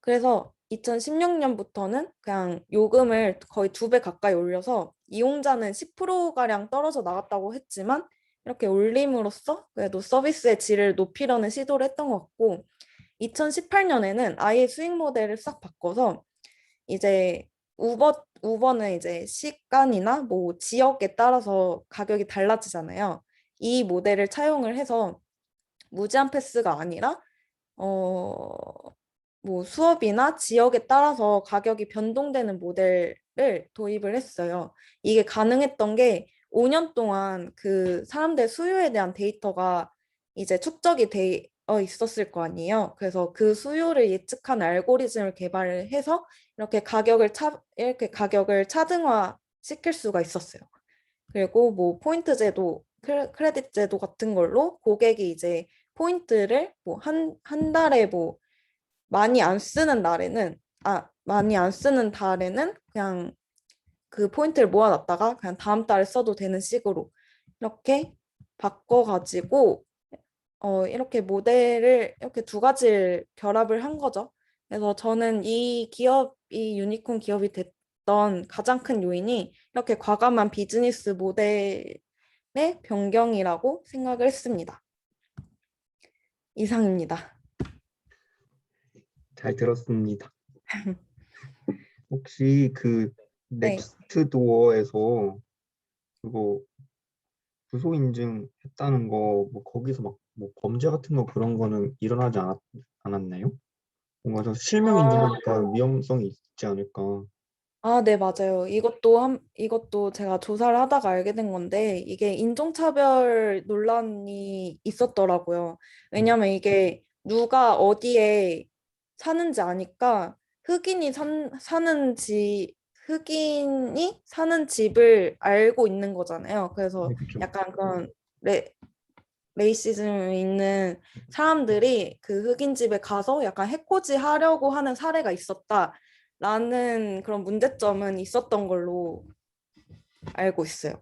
그래서 2016년부터는 그냥 요금을 거의 2배 가까이 올려서 이용자는 10%가량 떨어져 나갔다고 했지만 이렇게 올림으로써 그래도 서비스의 질을 높이려는 시도를 했던 것 같고 2018년에는 아예 수익 모델을 싹 바꿔서 이제 우버는 이제 시간이나 뭐 지역에 따라서 가격이 달라지잖아요. 이 모델을 차용을 해서 무제한 패스가 아니라 뭐 수업이나 지역에 따라서 가격이 변동되는 모델을 도입을 했어요. 이게 가능했던 게 5년 동안 그 사람들 수요에 대한 데이터가 이제 축적이 되어 있었을 거 아니에요. 그래서 그 수요를 예측한 알고리즘을 개발을 해서 이렇게 가격을 차등화 시킬 수가 있었어요. 그리고 뭐 포인트 제도, 크레딧 제도 같은 걸로 고객이 이제 포인트를 뭐 한 달에 뭐 많이 안 쓰는 달에는 그냥 그 포인트를 모아놨다가 그냥 다음 달에 써도 되는 식으로 이렇게 바꿔가지고 이렇게 모델을 이렇게 두 가지를 결합을 한 거죠. 그래서 저는 이 유니콘 기업이 됐던 가장 큰 요인이 이렇게 과감한 비즈니스 모델의 변경이라고 생각을 했습니다. 이상입니다. 잘 들었습니다. 혹시 그 네. 넥스트 도어에서 그거 주소 인증했다는 거 뭐 거기서 막 뭐 범죄 같은 거 그런 거는 일어나지 않았나요? 뭔가 좀 실명 인증하니까 위험성이 있지 않을까. 네, 맞아요. 이것도 제가 조사를 하다가 알게 된 건데, 이게 인종차별 논란이 있었더라고요. 왜냐면 이게 누가 어디에 사는지 아니까 흑인이 사는 집을 알고 있는 거잖아요. 그래서 네, 그렇죠. 약간 그런 레이시즘 있는 사람들이 그 흑인 집에 가서 약간 해코지 하려고 하는 사례가 있었다라는 그런 문제점은 있었던 걸로 알고 있어요.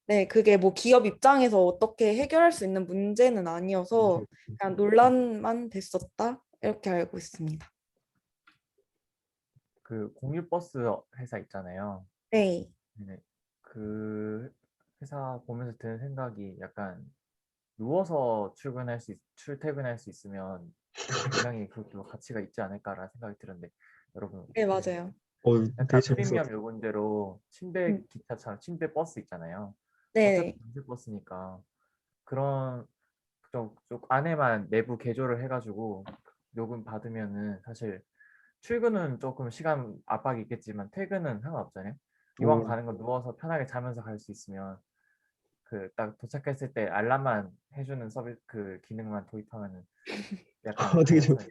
네, 그게 뭐 기업 입장에서 어떻게 해결할 수 있는 문제는 아니어서 그냥 논란만 됐었다 이렇게 알고 있습니다. 그 공유버스 회사 있잖아요. 네, 네. 그 회사 보면서 드는 생각이 약간 누워서 출퇴근할 수 있으면 굉장히 그것도 가치가 있지 않을까라는 생각이 드는데 여러분 네 어떻게 생각하세요? 맞아요. 되게 약간 재밌어. 프리미엄 요금제로 침대 음, 기차처럼 침대 버스 있잖아요. 어차피 네, 전세 버스니까 그런 쪽 안에만 내부 개조를 해가지고 요금 받으면은 사실 출근은 조금 시간 압박이 있겠지만 퇴근은 상관없잖아요. 이왕 오, 가는 거 누워서 편하게 자면서 갈 수 있으면 그 딱 도착했을 때 알람만 해주는 서비스 그 기능만 도입하면은 약간 되게 재밌어.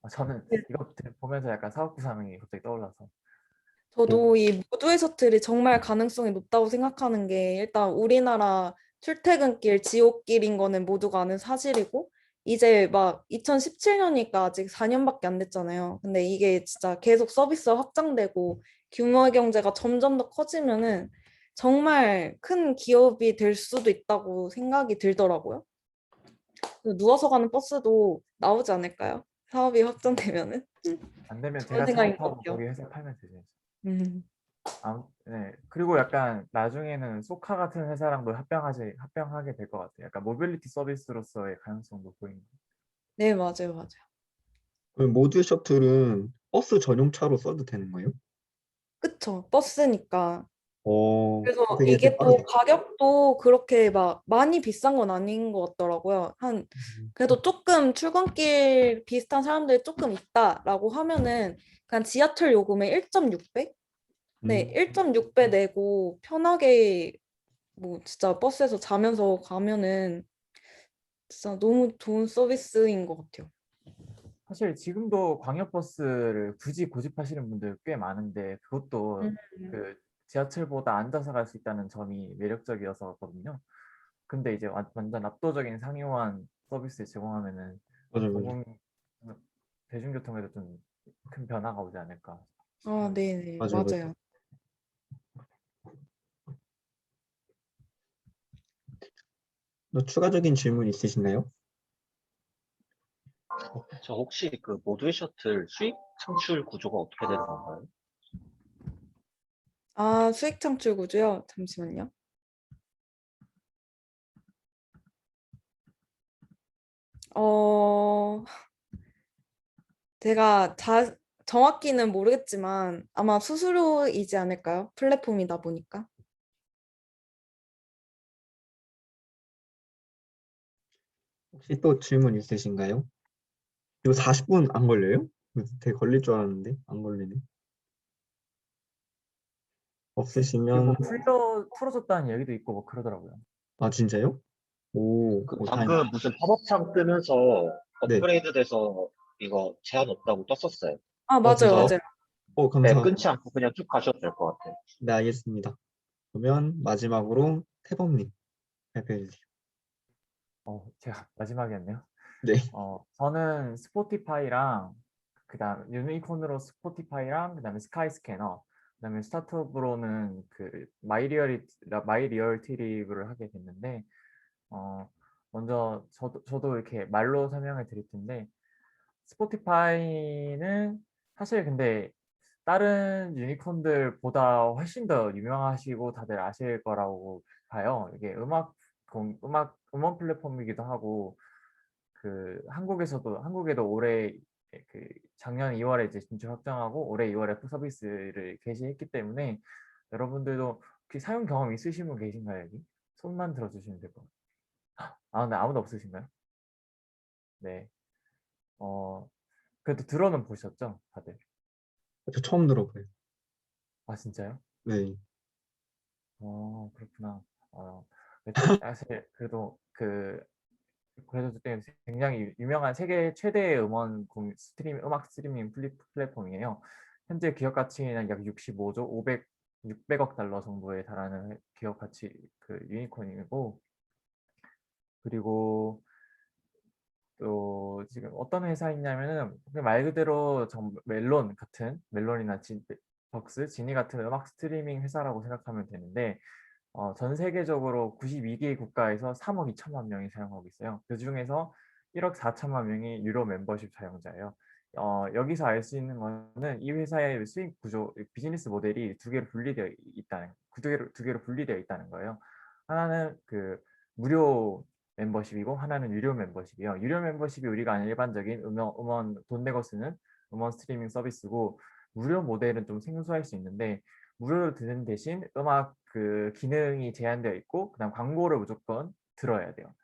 가능성이 저는 이거 보면서 약간 사업구상이 갑자기 떠올라서 저도 이 무드의 셔틀이 정말 가능성이 높다고 생각하는 게 일단 우리나라 출퇴근길 지옥길인 거는 모두가 아는 사실이고 이제 막 2017년이니까 아직 4년밖에 안 됐잖아요. 근데 이게 진짜 계속 서비스가 확장되고 규모의 경제가 점점 더 커지면은 정말 큰 기업이 될 수도 있다고 생각이 들더라고요. 누워서 가는 버스도 나오지 않을까요? 사업이 확장되면은 안 되면 그런 제가 생각인 것 창업하고 같아요. 거기 회사 팔면 되죠. 음. 네. 그리고 약간 나중에는 소카 같은 회사랑도 합병하게 될 것 같아요. 약간 모빌리티 서비스로서의 가능성도 보이는. 네, 맞아요, 맞아요. 그럼 모듈 셔틀은 버스 전용차로 써도 되는 거예요? 그쵸. 버스니까. 그래서 되게 이게 또 빠르다. 가격도 그렇게 막 많이 비싼 건 아닌 것 같더라고요. 그래도 조금 출근길 비슷한 사람들이 조금 있다라고 하면은 그냥 지하철 요금의 1.6배? 네, 음, 1.6배 내고 편하게 뭐 진짜 버스에서 자면서 가면은 진짜 너무 좋은 서비스인 것 같아요. 사실 지금도 광역버스를 굳이 고집하시는 분들 꽤 많은데 그것도 음. 그 지하철보다 앉아서 갈 수 있다는 점이 매력적이어서거든요. 근데 이제 완전 압도적인 상용화한 서비스 제공하면은 맞아요, 맞아요. 공공 대중교통에도 좀 큰 변화가 오지 않을까. 아, 네네, 맞아요, 맞아요. 맞아요. 또 추가적인 질문 있으신가요? 저 혹시 그 모듈 셔틀 수익 창출 구조가 어떻게 되는 건가요? 아, 수익 창출 구조요? 잠시만요. 어, 제가 정확히는 모르겠지만 아마 수수료이지 않을까요? 플랫폼이다 보니까. 혹시 또 질문 있으신가요? 이거 40분 안 걸려요? 이거 되게 걸릴 줄 알았는데 안 걸리네. 그리고 없으시면 뭐 풀어줬다는 얘기도 있고 뭐 그러더라고요. 아 진짜요? 그 다행. 방금 무슨 팝업창 뜨면서 네. 업그레이드 돼서 이거 제한 없다고 떴었어요. 아, 맞아요, 진짜요? 맞아요. 네, 감사합니다. 끊지 않고 그냥 쭉 가셔도 될 것 같아요. 네, 알겠습니다. 그러면 마지막으로 태범님 발표해 주세요. 제가 마지막이었네요. 네. 저는 스포티파이랑 그다음 유니콘으로 스포티파이랑 그다음에 스카이스캐너 그다음에 스타트업으로는 그 마이리얼티립을 하게 됐는데 먼저 저도 이렇게 말로 설명을 드릴 텐데 스포티파이는 사실 근데 다른 유니콘들보다 훨씬 더 유명하시고 다들 아실 거라고 봐요. 이게 음원 플랫폼이기도 하고 그 한국에도 올해 그 작년 2월에 이제 진출 확정하고 올해 2월에 서비스를 개시했기 때문에 여러분들도 혹시 사용 경험 있으신 분 계신가요, 여기? 손만 들어주시면 될 것 같아요. 근데 아무도 없으신가요? 네. 그래도 들어는 보셨죠, 다들? 저 처음 들어봐요. 아, 진짜요? 네. 그렇구나. 사실 그래도 그때 굉장히 유명한 세계 최대의 음악 스트리밍 플랫폼이에요. 현재 기업 가치는 약 65조 600억 달러 정도에 달하는 기업 가치 그 유니콘이고 그리고 또 지금 어떤 회사있냐면은 그냥 말 그대로 멜론이나 벅스, 지니 같은 음악 스트리밍 회사라고 생각하면 되는데 전 세계적으로 92개 국가에서 3억 2천만 명이 사용하고 있어요. 그 중에서 1억 4천만 명이 유료 멤버십 사용자예요. 여기서 알 수 있는 거는 이 회사의 수익 구조, 비즈니스 모델이 두 개로 분리되어 있다는 거예요. 하나는 그 무료 멤버십이고 하나는 유료 멤버십이요. 유료 멤버십이 우리가 아는 일반적인 음원 돈 내고 쓰는 음원 스트리밍 서비스고, 무료 모델은 좀 생소할 수 있는데 무료로 듣는 대신 음악 그 기능이 제한되어 있고 그다음 광고를 무조건 들어야 돼요.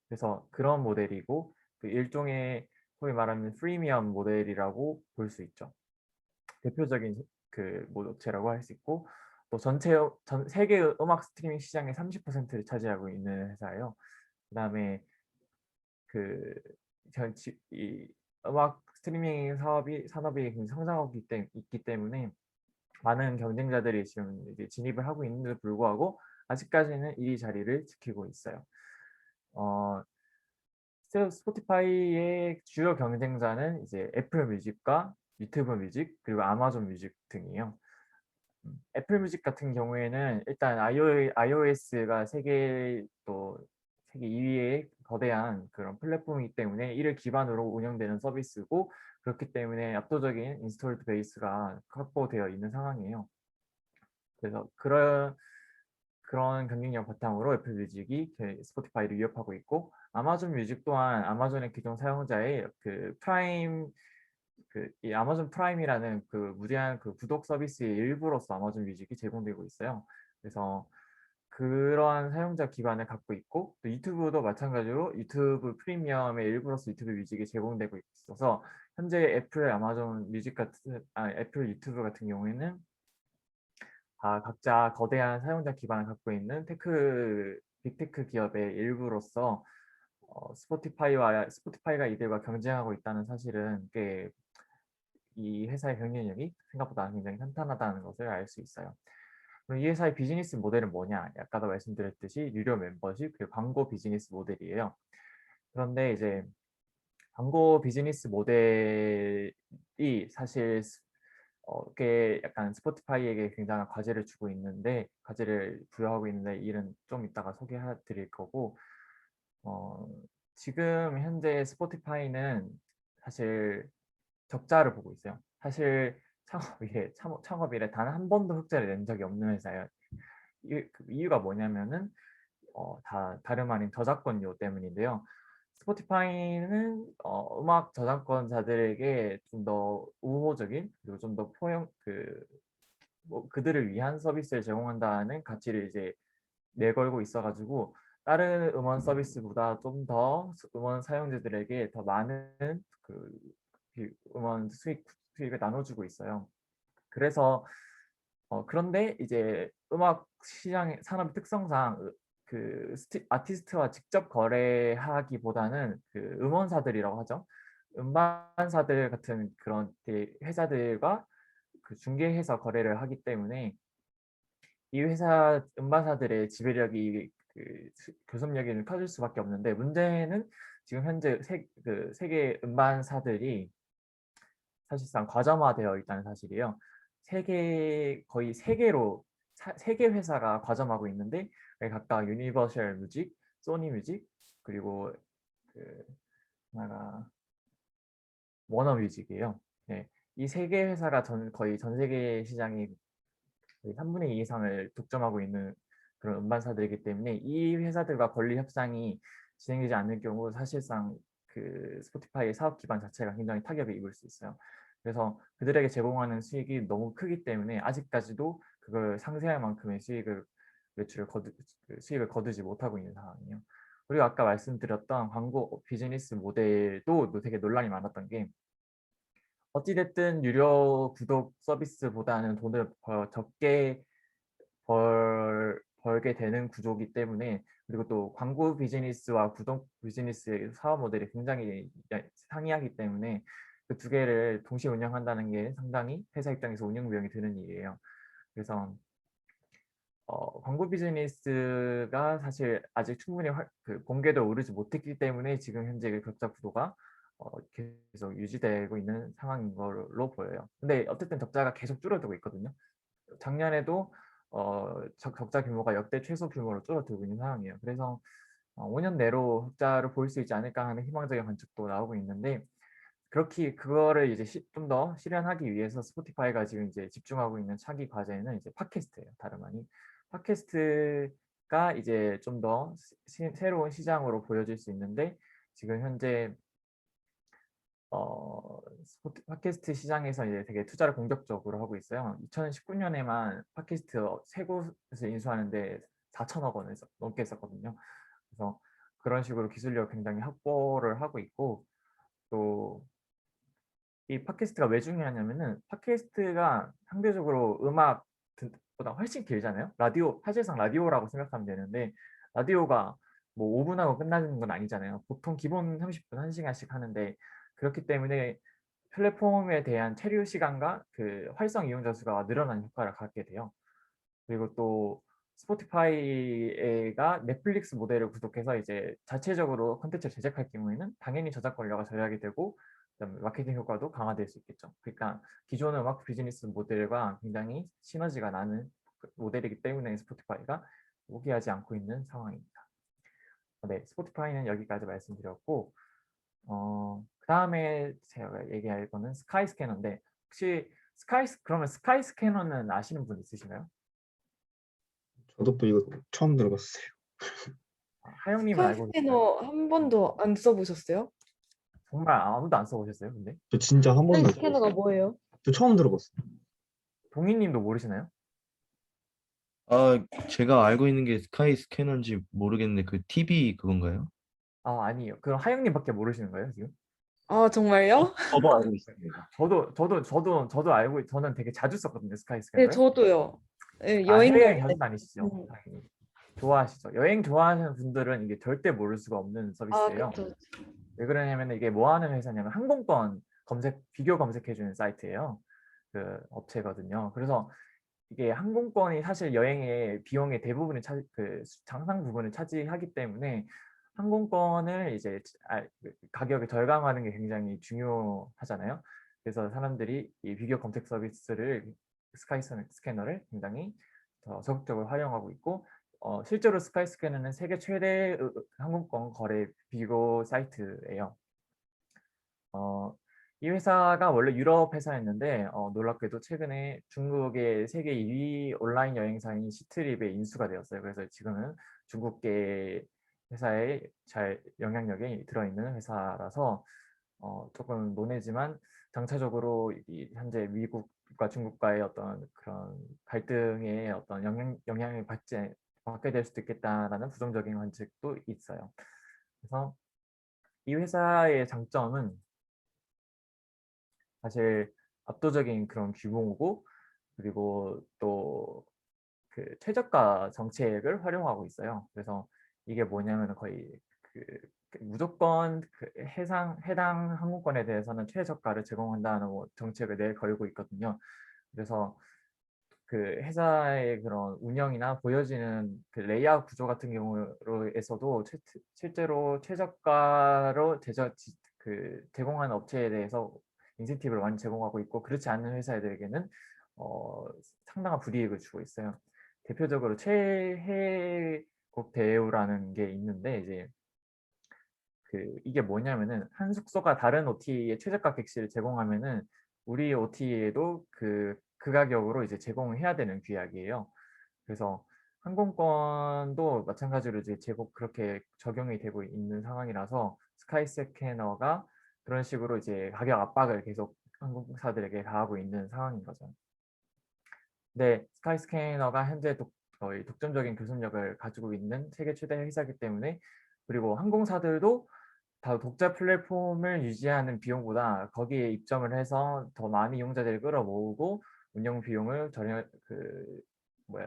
그래서 그런 모델이고, 그 일종의 소위 말하는 프리미엄 모델이라고 볼 수 있죠. 대표적인 그 업체라고 할 수 있고, 또 전 세계 음악 스트리밍 시장의 30%를 차지하고 있는 회사예요. 그다음에 그 이 음악 스트리밍 산업이 굉장히 성장하고 있기 때문에 많은 경쟁자들이 지금 이제 진입을 하고 있는데도 불구하고 아직까지는 이 자리를 지키고 있어요. 어, 스포티파이의 주요 경쟁자는 이제 애플 뮤직과 유튜브 뮤직 그리고 아마존 뮤직 등이에요. 애플 뮤직 같은 경우에는 일단 iOS가 세계 2위의 거대한 그런 플랫폼이기 때문에 이를 기반으로 운영되는 서비스고, 그렇기 때문에 압도적인 인스톨드 베이스가 확보되어 있는 상황이에요. 그래서 그런 경쟁력 바탕으로 애플 뮤직이 스포티파이를 위협하고 있고, 아마존 뮤직 또한 아마존의 기존 사용자의 그 프라임 이 아마존 프라임이라는 그 무제한 그 구독 서비스의 일부로서 아마존 뮤직이 제공되고 있어요. 그래서 그러한 사용자 기반을 갖고 있고, 또 유튜브도 마찬가지로 유튜브 프리미엄의 일부로서 유튜브 뮤직이 제공되고 있어서 현재 애플 아마존 뮤직 애플 유튜브 같은 경우에는 각자 거대한 사용자 기반을 갖고 있는 빅테크 기업의 일부로서 스포티파이가 이들과 경쟁하고 있다는 사실은 꽤 이 회사의 경쟁력이 생각보다 굉장히 탄탄하다는 것을 알 수 있어요. 그럼 이 회사의 비즈니스 모델은 뭐냐? 아까도 말씀드렸듯이 유료 멤버십 그리고 광고 비즈니스 모델이에요. 그런데 이제 광고 비즈니스 모델이 사실 꽤 약간 스포티파이에게 굉장한 과제를 부여하고 있는데, 이는 좀 이따가 소개해 드릴 거고, 지금 현재 스포티파이는 사실 적자를 보고 있어요. 사실 창업 이래 단 한 번도 흑자를 낸 적이 없는 회사예요. 그 이유가 뭐냐면은 다름 아닌 저작권료 때문인데요. 스포티파이는 음악 저작권자들에게 좀 더 우호적인 그리고 좀 더 그들을 위한 서비스를 제공한다는 가치를 이제 내걸고 있어가지고 다른 음원 서비스보다 좀 더 음원 사용자들에게 더 많은 그 음원 수익을 나눠주고 있어요. 그래서 그런데 이제 음악 시장 산업의 특성상 아티스트와 직접 거래하기보다는 그 음원사들이라고 하죠. 음반사들 같은 그런 회사들과 그 중개해서 거래를 하기 때문에 이 회사 음반사들의 지배력이 교섭력이 커질 수밖에 없는데, 문제는 지금 현재 세계 음반사들이 사실상 과점화되어 있다는 사실이에요. 거의 세 개 회사가 과점하고 있는데, 각각 유니버셜 뮤직, 소니 뮤직, 그리고 그 하나가 워너 뮤직이에요. 네, 이 세 개 회사가 거의 전 세계 시장이 거의 3분의 2 이상을 독점하고 있는 그런 음반사들이기 때문에 이 회사들과 권리 협상이 진행되지 않는 경우 사실상 그 스포티파이의 사업 기반 자체가 굉장히 타격을 입을 수 있어요. 그래서 그들에게 제공하는 수익이 너무 크기 때문에 아직까지도 그걸 상쇄할 만큼의 수익을 거두지 못하고 있는 상황이에요. 그리고 아까 말씀드렸던 광고 비즈니스 모델도 되게 논란이 많았던 게, 어찌됐든 유료 구독 서비스보다는 돈을 적게 벌게 되는 구조이기 때문에, 그리고 또 광고 비즈니스와 구독 비즈니스의 사업 모델이 굉장히 상이하기 때문에 그 두 개를 동시에 운영한다는 게 상당히 회사 입장에서 운영 비용이 드는 일이에요. 그래서 광고 비즈니스가 사실 아직 충분히 공개도 오르지 못했기 때문에 지금 현재 그 격자 구도가 계속 유지되고 있는 상황인 걸로 보여요. 근데 어쨌든 적자가 계속 줄어들고 있거든요. 작년에도 적자 규모가 역대 최소 규모로 줄어들고 있는 상황이에요. 그래서 5년 내로 흑자를 보일 수 있지 않을까 하는 희망적인 관측도 나오고 있는데, 그렇게 그거를 이제 좀 더 실현하기 위해서 스포티파이가 지금 이제 집중하고 있는 차기 과제는 이제 팟캐스트예요. 다름 아닌 팟캐스트가 이제 좀 더 새로운 시장으로 보여질 수 있는데, 지금 현재 팟캐스트 시장에서 이제 되게 투자를 공격적으로 하고 있어요. 2019년에만 팟캐스트 세 곳에서 인수하는데 4천억 원을 넘게 썼거든요. 그래서 그런 식으로 기술력 굉장히 확보를 하고 있고, 또 이 팟캐스트가 왜 중요하냐면은 팟캐스트가 상대적으로 음악보다 훨씬 길잖아요. 라디오, 사실상 라디오라고 생각하면 되는데, 라디오가 뭐 5분 하고 끝나는 건 아니잖아요. 보통 기본 30분, 1시간씩 하는데, 그렇기 때문에 플랫폼에 대한 체류 시간과 그 활성 이용자 수가 늘어나는 효과를 갖게 돼요. 그리고 또 스포티파이가 넷플릭스 모델을 구독해서 이제 자체적으로 콘텐츠를 제작할 경우에는 당연히 저작 권료가 절약이 되고, 그다음에 마케팅 효과도 강화될 수 있겠죠. 그러니까 기존의 음악 비즈니스 모델과 굉장히 시너지가 나는 모델이기 때문에 스포티파이가 포기하지 않고 있는 상황입니다. 네, 스포티파이는 여기까지 말씀드렸고, 그 다음에 제가 얘기할 거는 스카이스캐너인데, 혹시 그러면 스카이스캐너는 아시는 분 있으신가요? 저도 또 이거 처음 들어봤어요. 하영님은 알고 계시나요? 스카이스캐너 한 번도 안 써보셨어요? 정말 아무도 안 써보셨어요? 근데 저 진짜 한 번도 안 스캐너가 들어봤어요. 뭐예요? 저 처음 들어봤어요. 동희님도 모르시나요? 제가 알고 있는 게 스카이 스캐너인지 모르겠는데 그 TV 그건가요? 아니에요. 그럼 하영님밖에 모르시는 거예요 지금? 아, 정말요? 저도 알고 있습니다. 저도 알고, 저는 되게 자주 썼거든요, 네, 스카이스캐너를. 저도요. 네, 여행 갈 해외여행 때. 자주 다니시죠? 음. 당연히. 좋아하시죠? 여행 좋아하시는 분들은 이게 절대 모를 수가 없는 아, 서비스예요. 그쵸. 왜 그러냐면 이게 뭐 하는 회사냐면 항공권 비교 검색해주는 사이트예요. 그 업체거든요. 그래서 이게 항공권이 사실 여행의 비용의 대부분을 상당 부분을 차지하기 때문에 항공권을 이제 가격을 절감하는 게 굉장히 중요하잖아요. 그래서 사람들이 이 비교 검색 서비스를 스카이스캐너를 굉장히 더 적극적으로 활용하고 있고, 실제로 스카이스캐너는 세계 최대 항공권 거래 비교 사이트예요. 이 회사가 원래 유럽 회사였는데 놀랍게도 최근에 중국의 세계 2위 온라인 여행사인 시트립에 인수가 되었어요. 그래서 지금은 중국계 회사에 잘 영향력이 들어있는 회사라서 조금 논외지만 장차적으로 현재 미국과 중국과의 어떤 그런 갈등의 어떤 영향을 받게 될 수도 있겠다라는 부정적인 관측도 있어요. 그래서 이 회사의 장점은 사실 압도적인 그런 규모고, 그리고 또 그 최저가 정책을 활용하고 있어요. 그래서 이게 뭐냐면 거의 무조건 해당 항공권에 대해서는 최저가를 제공한다는 정책을 내걸고 있거든요. 그래서 그 회사의 그런 운영이나 보여지는 그 레이아웃 구조 같은 경우에서도 실제로 최저가로 제공하는 업체에 대해서 인센티브를 많이 제공하고 있고, 그렇지 않은 회사들에게는 상당한 불이익을 주고 있어요. 대표적으로 최혜국 대우라는 게 있는데, 이제 이게 뭐냐면은 한 숙소가 다른 OTA의 최저가 객실을 제공하면은 우리 OTA에도 그 가격으로 이제 제공을 해야 되는 규약이에요. 그래서 항공권도 마찬가지로 이제 그렇게 적용이 되고 있는 상황이라서 스카이스캐너가 그런 식으로 이제 가격 압박을 계속 항공사들에게 가하고 있는 상황인 거죠. 근데 스카이스캐너가 현재 거의 독점적인 교섭력을 가지고 있는 세계 최대 회사이기 때문에, 그리고 항공사들도 다 독자 플랫폼을 유지하는 비용보다 거기에 입점을 해서 더 많은 이용자들을 끌어모으고 운영 비용을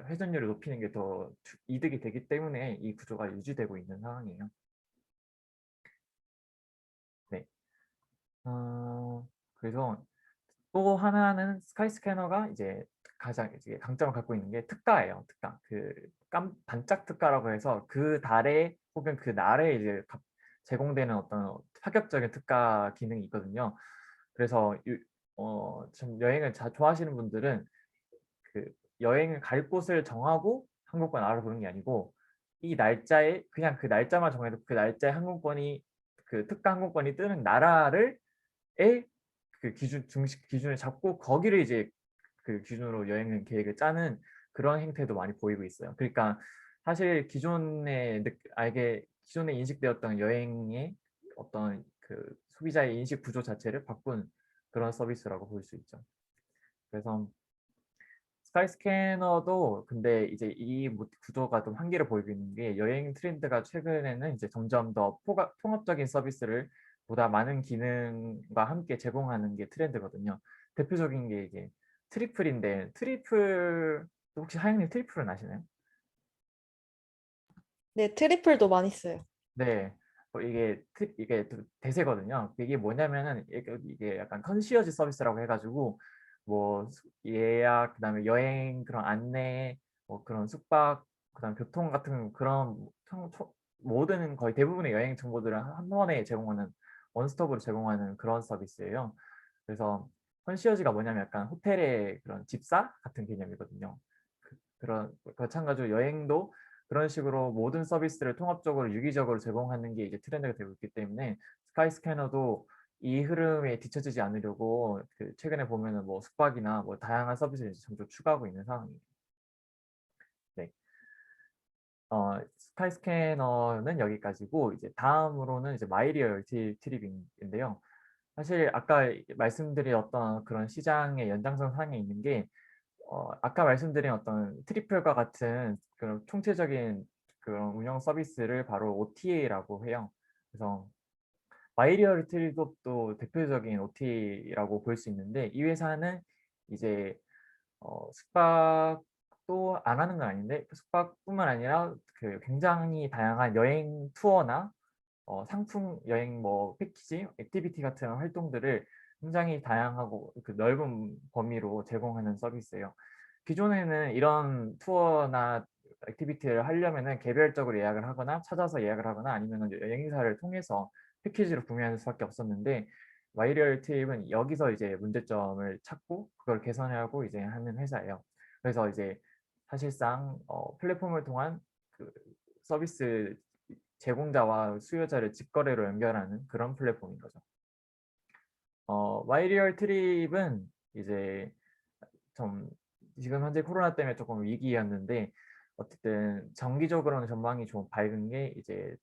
회전율을 높이는 게 더 이득이 되기 때문에 이 구조가 유지되고 있는 상황이에요. 네. 그래서 또 하나는 스카이스캐너가 이제 가장 이제 강점을 갖고 있는 게 특가예요. 특가. 반짝 특가라고 해서 그 달에 혹은 그 날에 이제 제공되는 어떤 파격적인 특가 기능이 있거든요. 그래서 좀 여행을 좋아하시는 분들은 여행을 갈 곳을 정하고 항공권 알아보는 게 아니고 이 날짜에 그냥 그 날짜만 정해도 그 날짜에 항공권이 그 특가 항공권이 뜨는 나라를 그 기준 중식 기준을 잡고 거기를 이제 그 기준으로 여행 계획을 짜는 그런 행태도 많이 보이고 있어요. 그러니까 사실 기존에 인식되었던 여행의 어떤 그 소비자의 인식 구조 자체를 바꾼 그런 서비스라고 볼 수 있죠. 그래서 스카이스캐너도 근데 이제 이 구조가 좀 한계를 보이고 있는 게 여행 트렌드가 최근에는 이제 점점 더 통합적인 서비스를 보다 많은 기능과 함께 제공하는 게 트렌드거든요. 대표적인 게 이게 트리플인데 트리플 혹시 하영님 트리플은 아시나요? 네, 트리플도 많이 써요. 네, 이게 또 대세거든요. 이게 뭐냐면은 이게 약간 컨시어지 서비스라고 해가지고 뭐 예약, 그다음에 여행 그런 안내, 뭐 그런 숙박, 그다음 교통 같은 그런 모든 거의 대부분의 여행 정보들을 한 번에 제공하는 원스톱으로 제공하는 그런 서비스예요. 그래서 컨시어지가 뭐냐면 약간 호텔의 그런 집사 같은 개념이거든요. 그런 마찬가지로 여행도 그런 식으로 모든 서비스를 통합적으로 유기적으로 제공하는 게 이제 트렌드가 되고 있기 때문에 스카이스캐너도 이 흐름에 뒤처지지 않으려고 그 최근에 보면은 뭐 숙박이나 뭐 다양한 서비스를 이제 점점 추가하고 있는 상황입니다. 네. 스카이스캐너는 여기까지고 이제 다음으로는 이제 마이리얼티 트립인데요. 사실 아까 말씀드린 어떤 그런 시장의 연장선 상에 있는 게 아까 말씀드린 어떤 트리플과 같은 그런 총체적인 그런 운영 서비스를 바로 OTA라고 해요. 그래서 마이리얼 트리도 대표적인 OTA라고 볼 수 있는데 이 회사는 이제 숙박도 안 하는 건 아닌데 숙박뿐만 아니라 그 굉장히 다양한 여행 투어나 상품 여행 뭐 패키지, 액티비티 같은 활동들을 굉장히 다양하고 그 넓은 범위로 제공하는 서비스예요. 기존에는 이런 투어나 액티비티를 하려면은 개별적으로 예약을 하거나 찾아서 예약을 하거나 아니면 여행사를 통해서 패키지로 구매하는 수밖에 없었는데 마이리얼 트립은 여기서 이제 문제점을 찾고 그걸 개선하고 이제 하는 회사예요. 그래서 이제 사실상 플랫폼을 통한 그 서비스 제공자와 수요자를 직거래로 연결하는 그런 플랫폼인 거죠. 마이리얼 트립은 이제 좀 지금 현재 코로나 때문에 조금 위기였는데 어쨌든 정기적으로는 전망이 좀 밝은 게 이제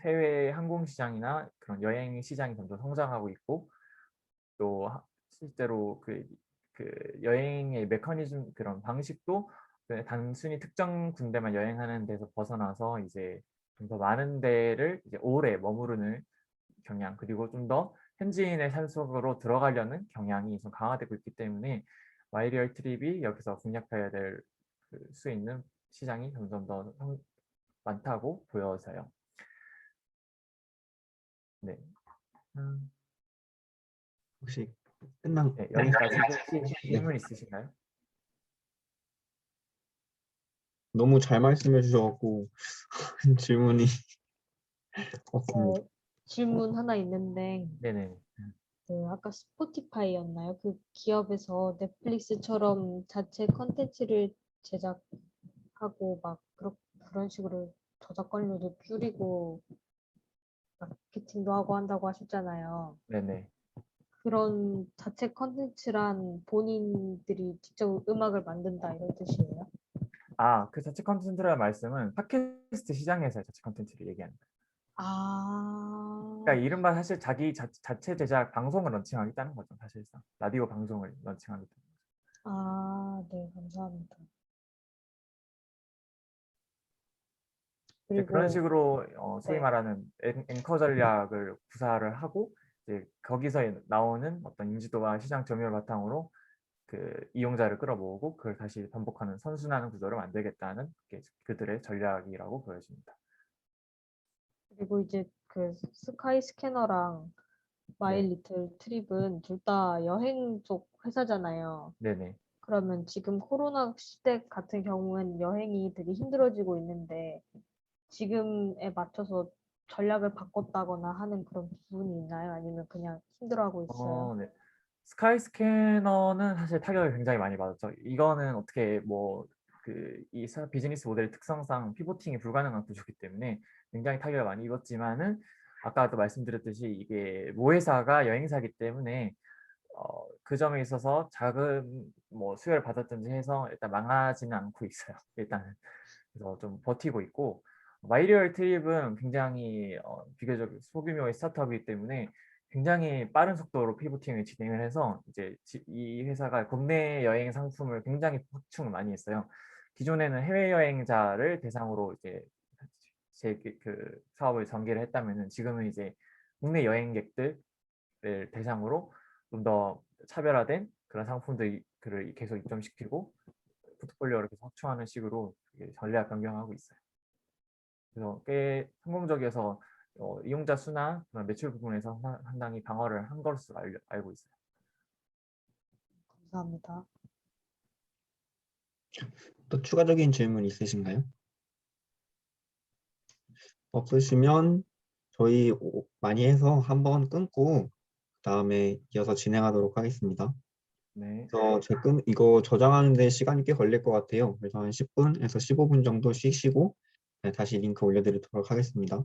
해외 항공 시장이나 그런 여행 시장이 점점 성장하고 있고 또 실제로 그 여행의 메커니즘 그런 방식도 단순히 특정 군데만 여행하는 데서 벗어나서 이제 좀 더 많은 데를 이제 오래 머무르는 경향 그리고 좀 더 현지인의 삶 속으로 들어가려는 경향이 좀 강화되고 있기 때문에 마이리얼 트립이 여기서 공략해야 될 수 있는 시장이 점점 더 많다고 보여져요. 네. 혹시 끝난 네, 여기까지 혹시 질문 있으신가요? 너무 잘 말씀해 주셔갖고 질문이 없습니다. 질문 하나 있는데 네네. 그 아까 스포티파이였나요? 그 기업에서 넷플릭스처럼 자체 컨텐츠를 제작하고 막 그런 식으로 저작권료도 줄이고 마케팅도 하고 한다고 하셨잖아요. 네네. 그런 자체 컨텐츠란 본인들이 직접 음악을 만든다 이런 뜻이에요? 그 자체 컨텐츠라는 말씀은 팟캐스트 시장에서의 자체 컨텐츠를 얘기하는 거예요. 아, 그러니까 이른바 사실 자기 자체 제작 방송을 런칭하겠다는 거죠. 사실상 라디오 방송을 런칭하겠다는 거죠. 네, 감사합니다. 이제 그런 그리고 식으로 소위 네. 말하는 앵커 전략을 구사를 하고 이제 거기서 나오는 어떤 인지도와 시장 점유율 바탕으로 그 이용자를 끌어모으고 그걸 다시 반복하는 선순환 구조를 만들겠다는 게 그들의 전략이라고 보여집니다. 그리고 이제 그 스카이 스캐너랑 마이 네, 리틀 트립은 둘 다 여행 쪽 회사잖아요. 네네. 그러면 지금 코로나 시대 같은 경우엔 여행이 되게 힘들어지고 있는데 지금에 맞춰서 전략을 바꿨다거나 하는 그런 부분이 있나요? 아니면 그냥 힘들어하고 있어요? 네. 스카이 스캐너는 사실 타격을 굉장히 많이 받았죠. 이거는 어떻게 뭐 그 이 비즈니스 모델의 특성상 피보팅이 불가능한 구조이기 때문에 굉장히 타격을 많이 입었지만은 아까도 말씀드렸듯이 이게 모회사가 여행사이기 때문에 그 점에 있어서 자금 뭐 수혜를 받았든지 해서 일단 망하지는 않고 있어요. 일단은 그래서 좀 버티고 있고 마이리얼 트립은 굉장히 비교적 소규모의 스타트업이기 때문에 굉장히 빠른 속도로 피보팅을 진행을 해서 이제 이 회사가 국내 여행 상품을 굉장히 확충을 많이 했어요. 기존에는 해외 여행자를 대상으로 이제 그 사업을 전개를 했다면은 지금은 이제 국내 여행객들을 대상으로 좀 더 차별화된 그런 상품들을 계속 입점시키고 포트폴리오를 계속 확충하는 식으로 전략 변경하고 있어요. 그래서 꽤 성공적이어서 이용자 수나 그런 매출 부분에서 상당히 방어를 한 것으로 알고 있어요. 감사합니다. 또 추가적인 질문 있으신가요? 없으시면 저희 많이 해서 한번 끊고 그다음에 이어서 진행하도록 하겠습니다. 네. 그래서 이거 저장하는데 시간이 꽤 걸릴 것 같아요. 그래서 한 10분에서 15분 정도 쉬시고 다시 링크 올려드리도록 하겠습니다.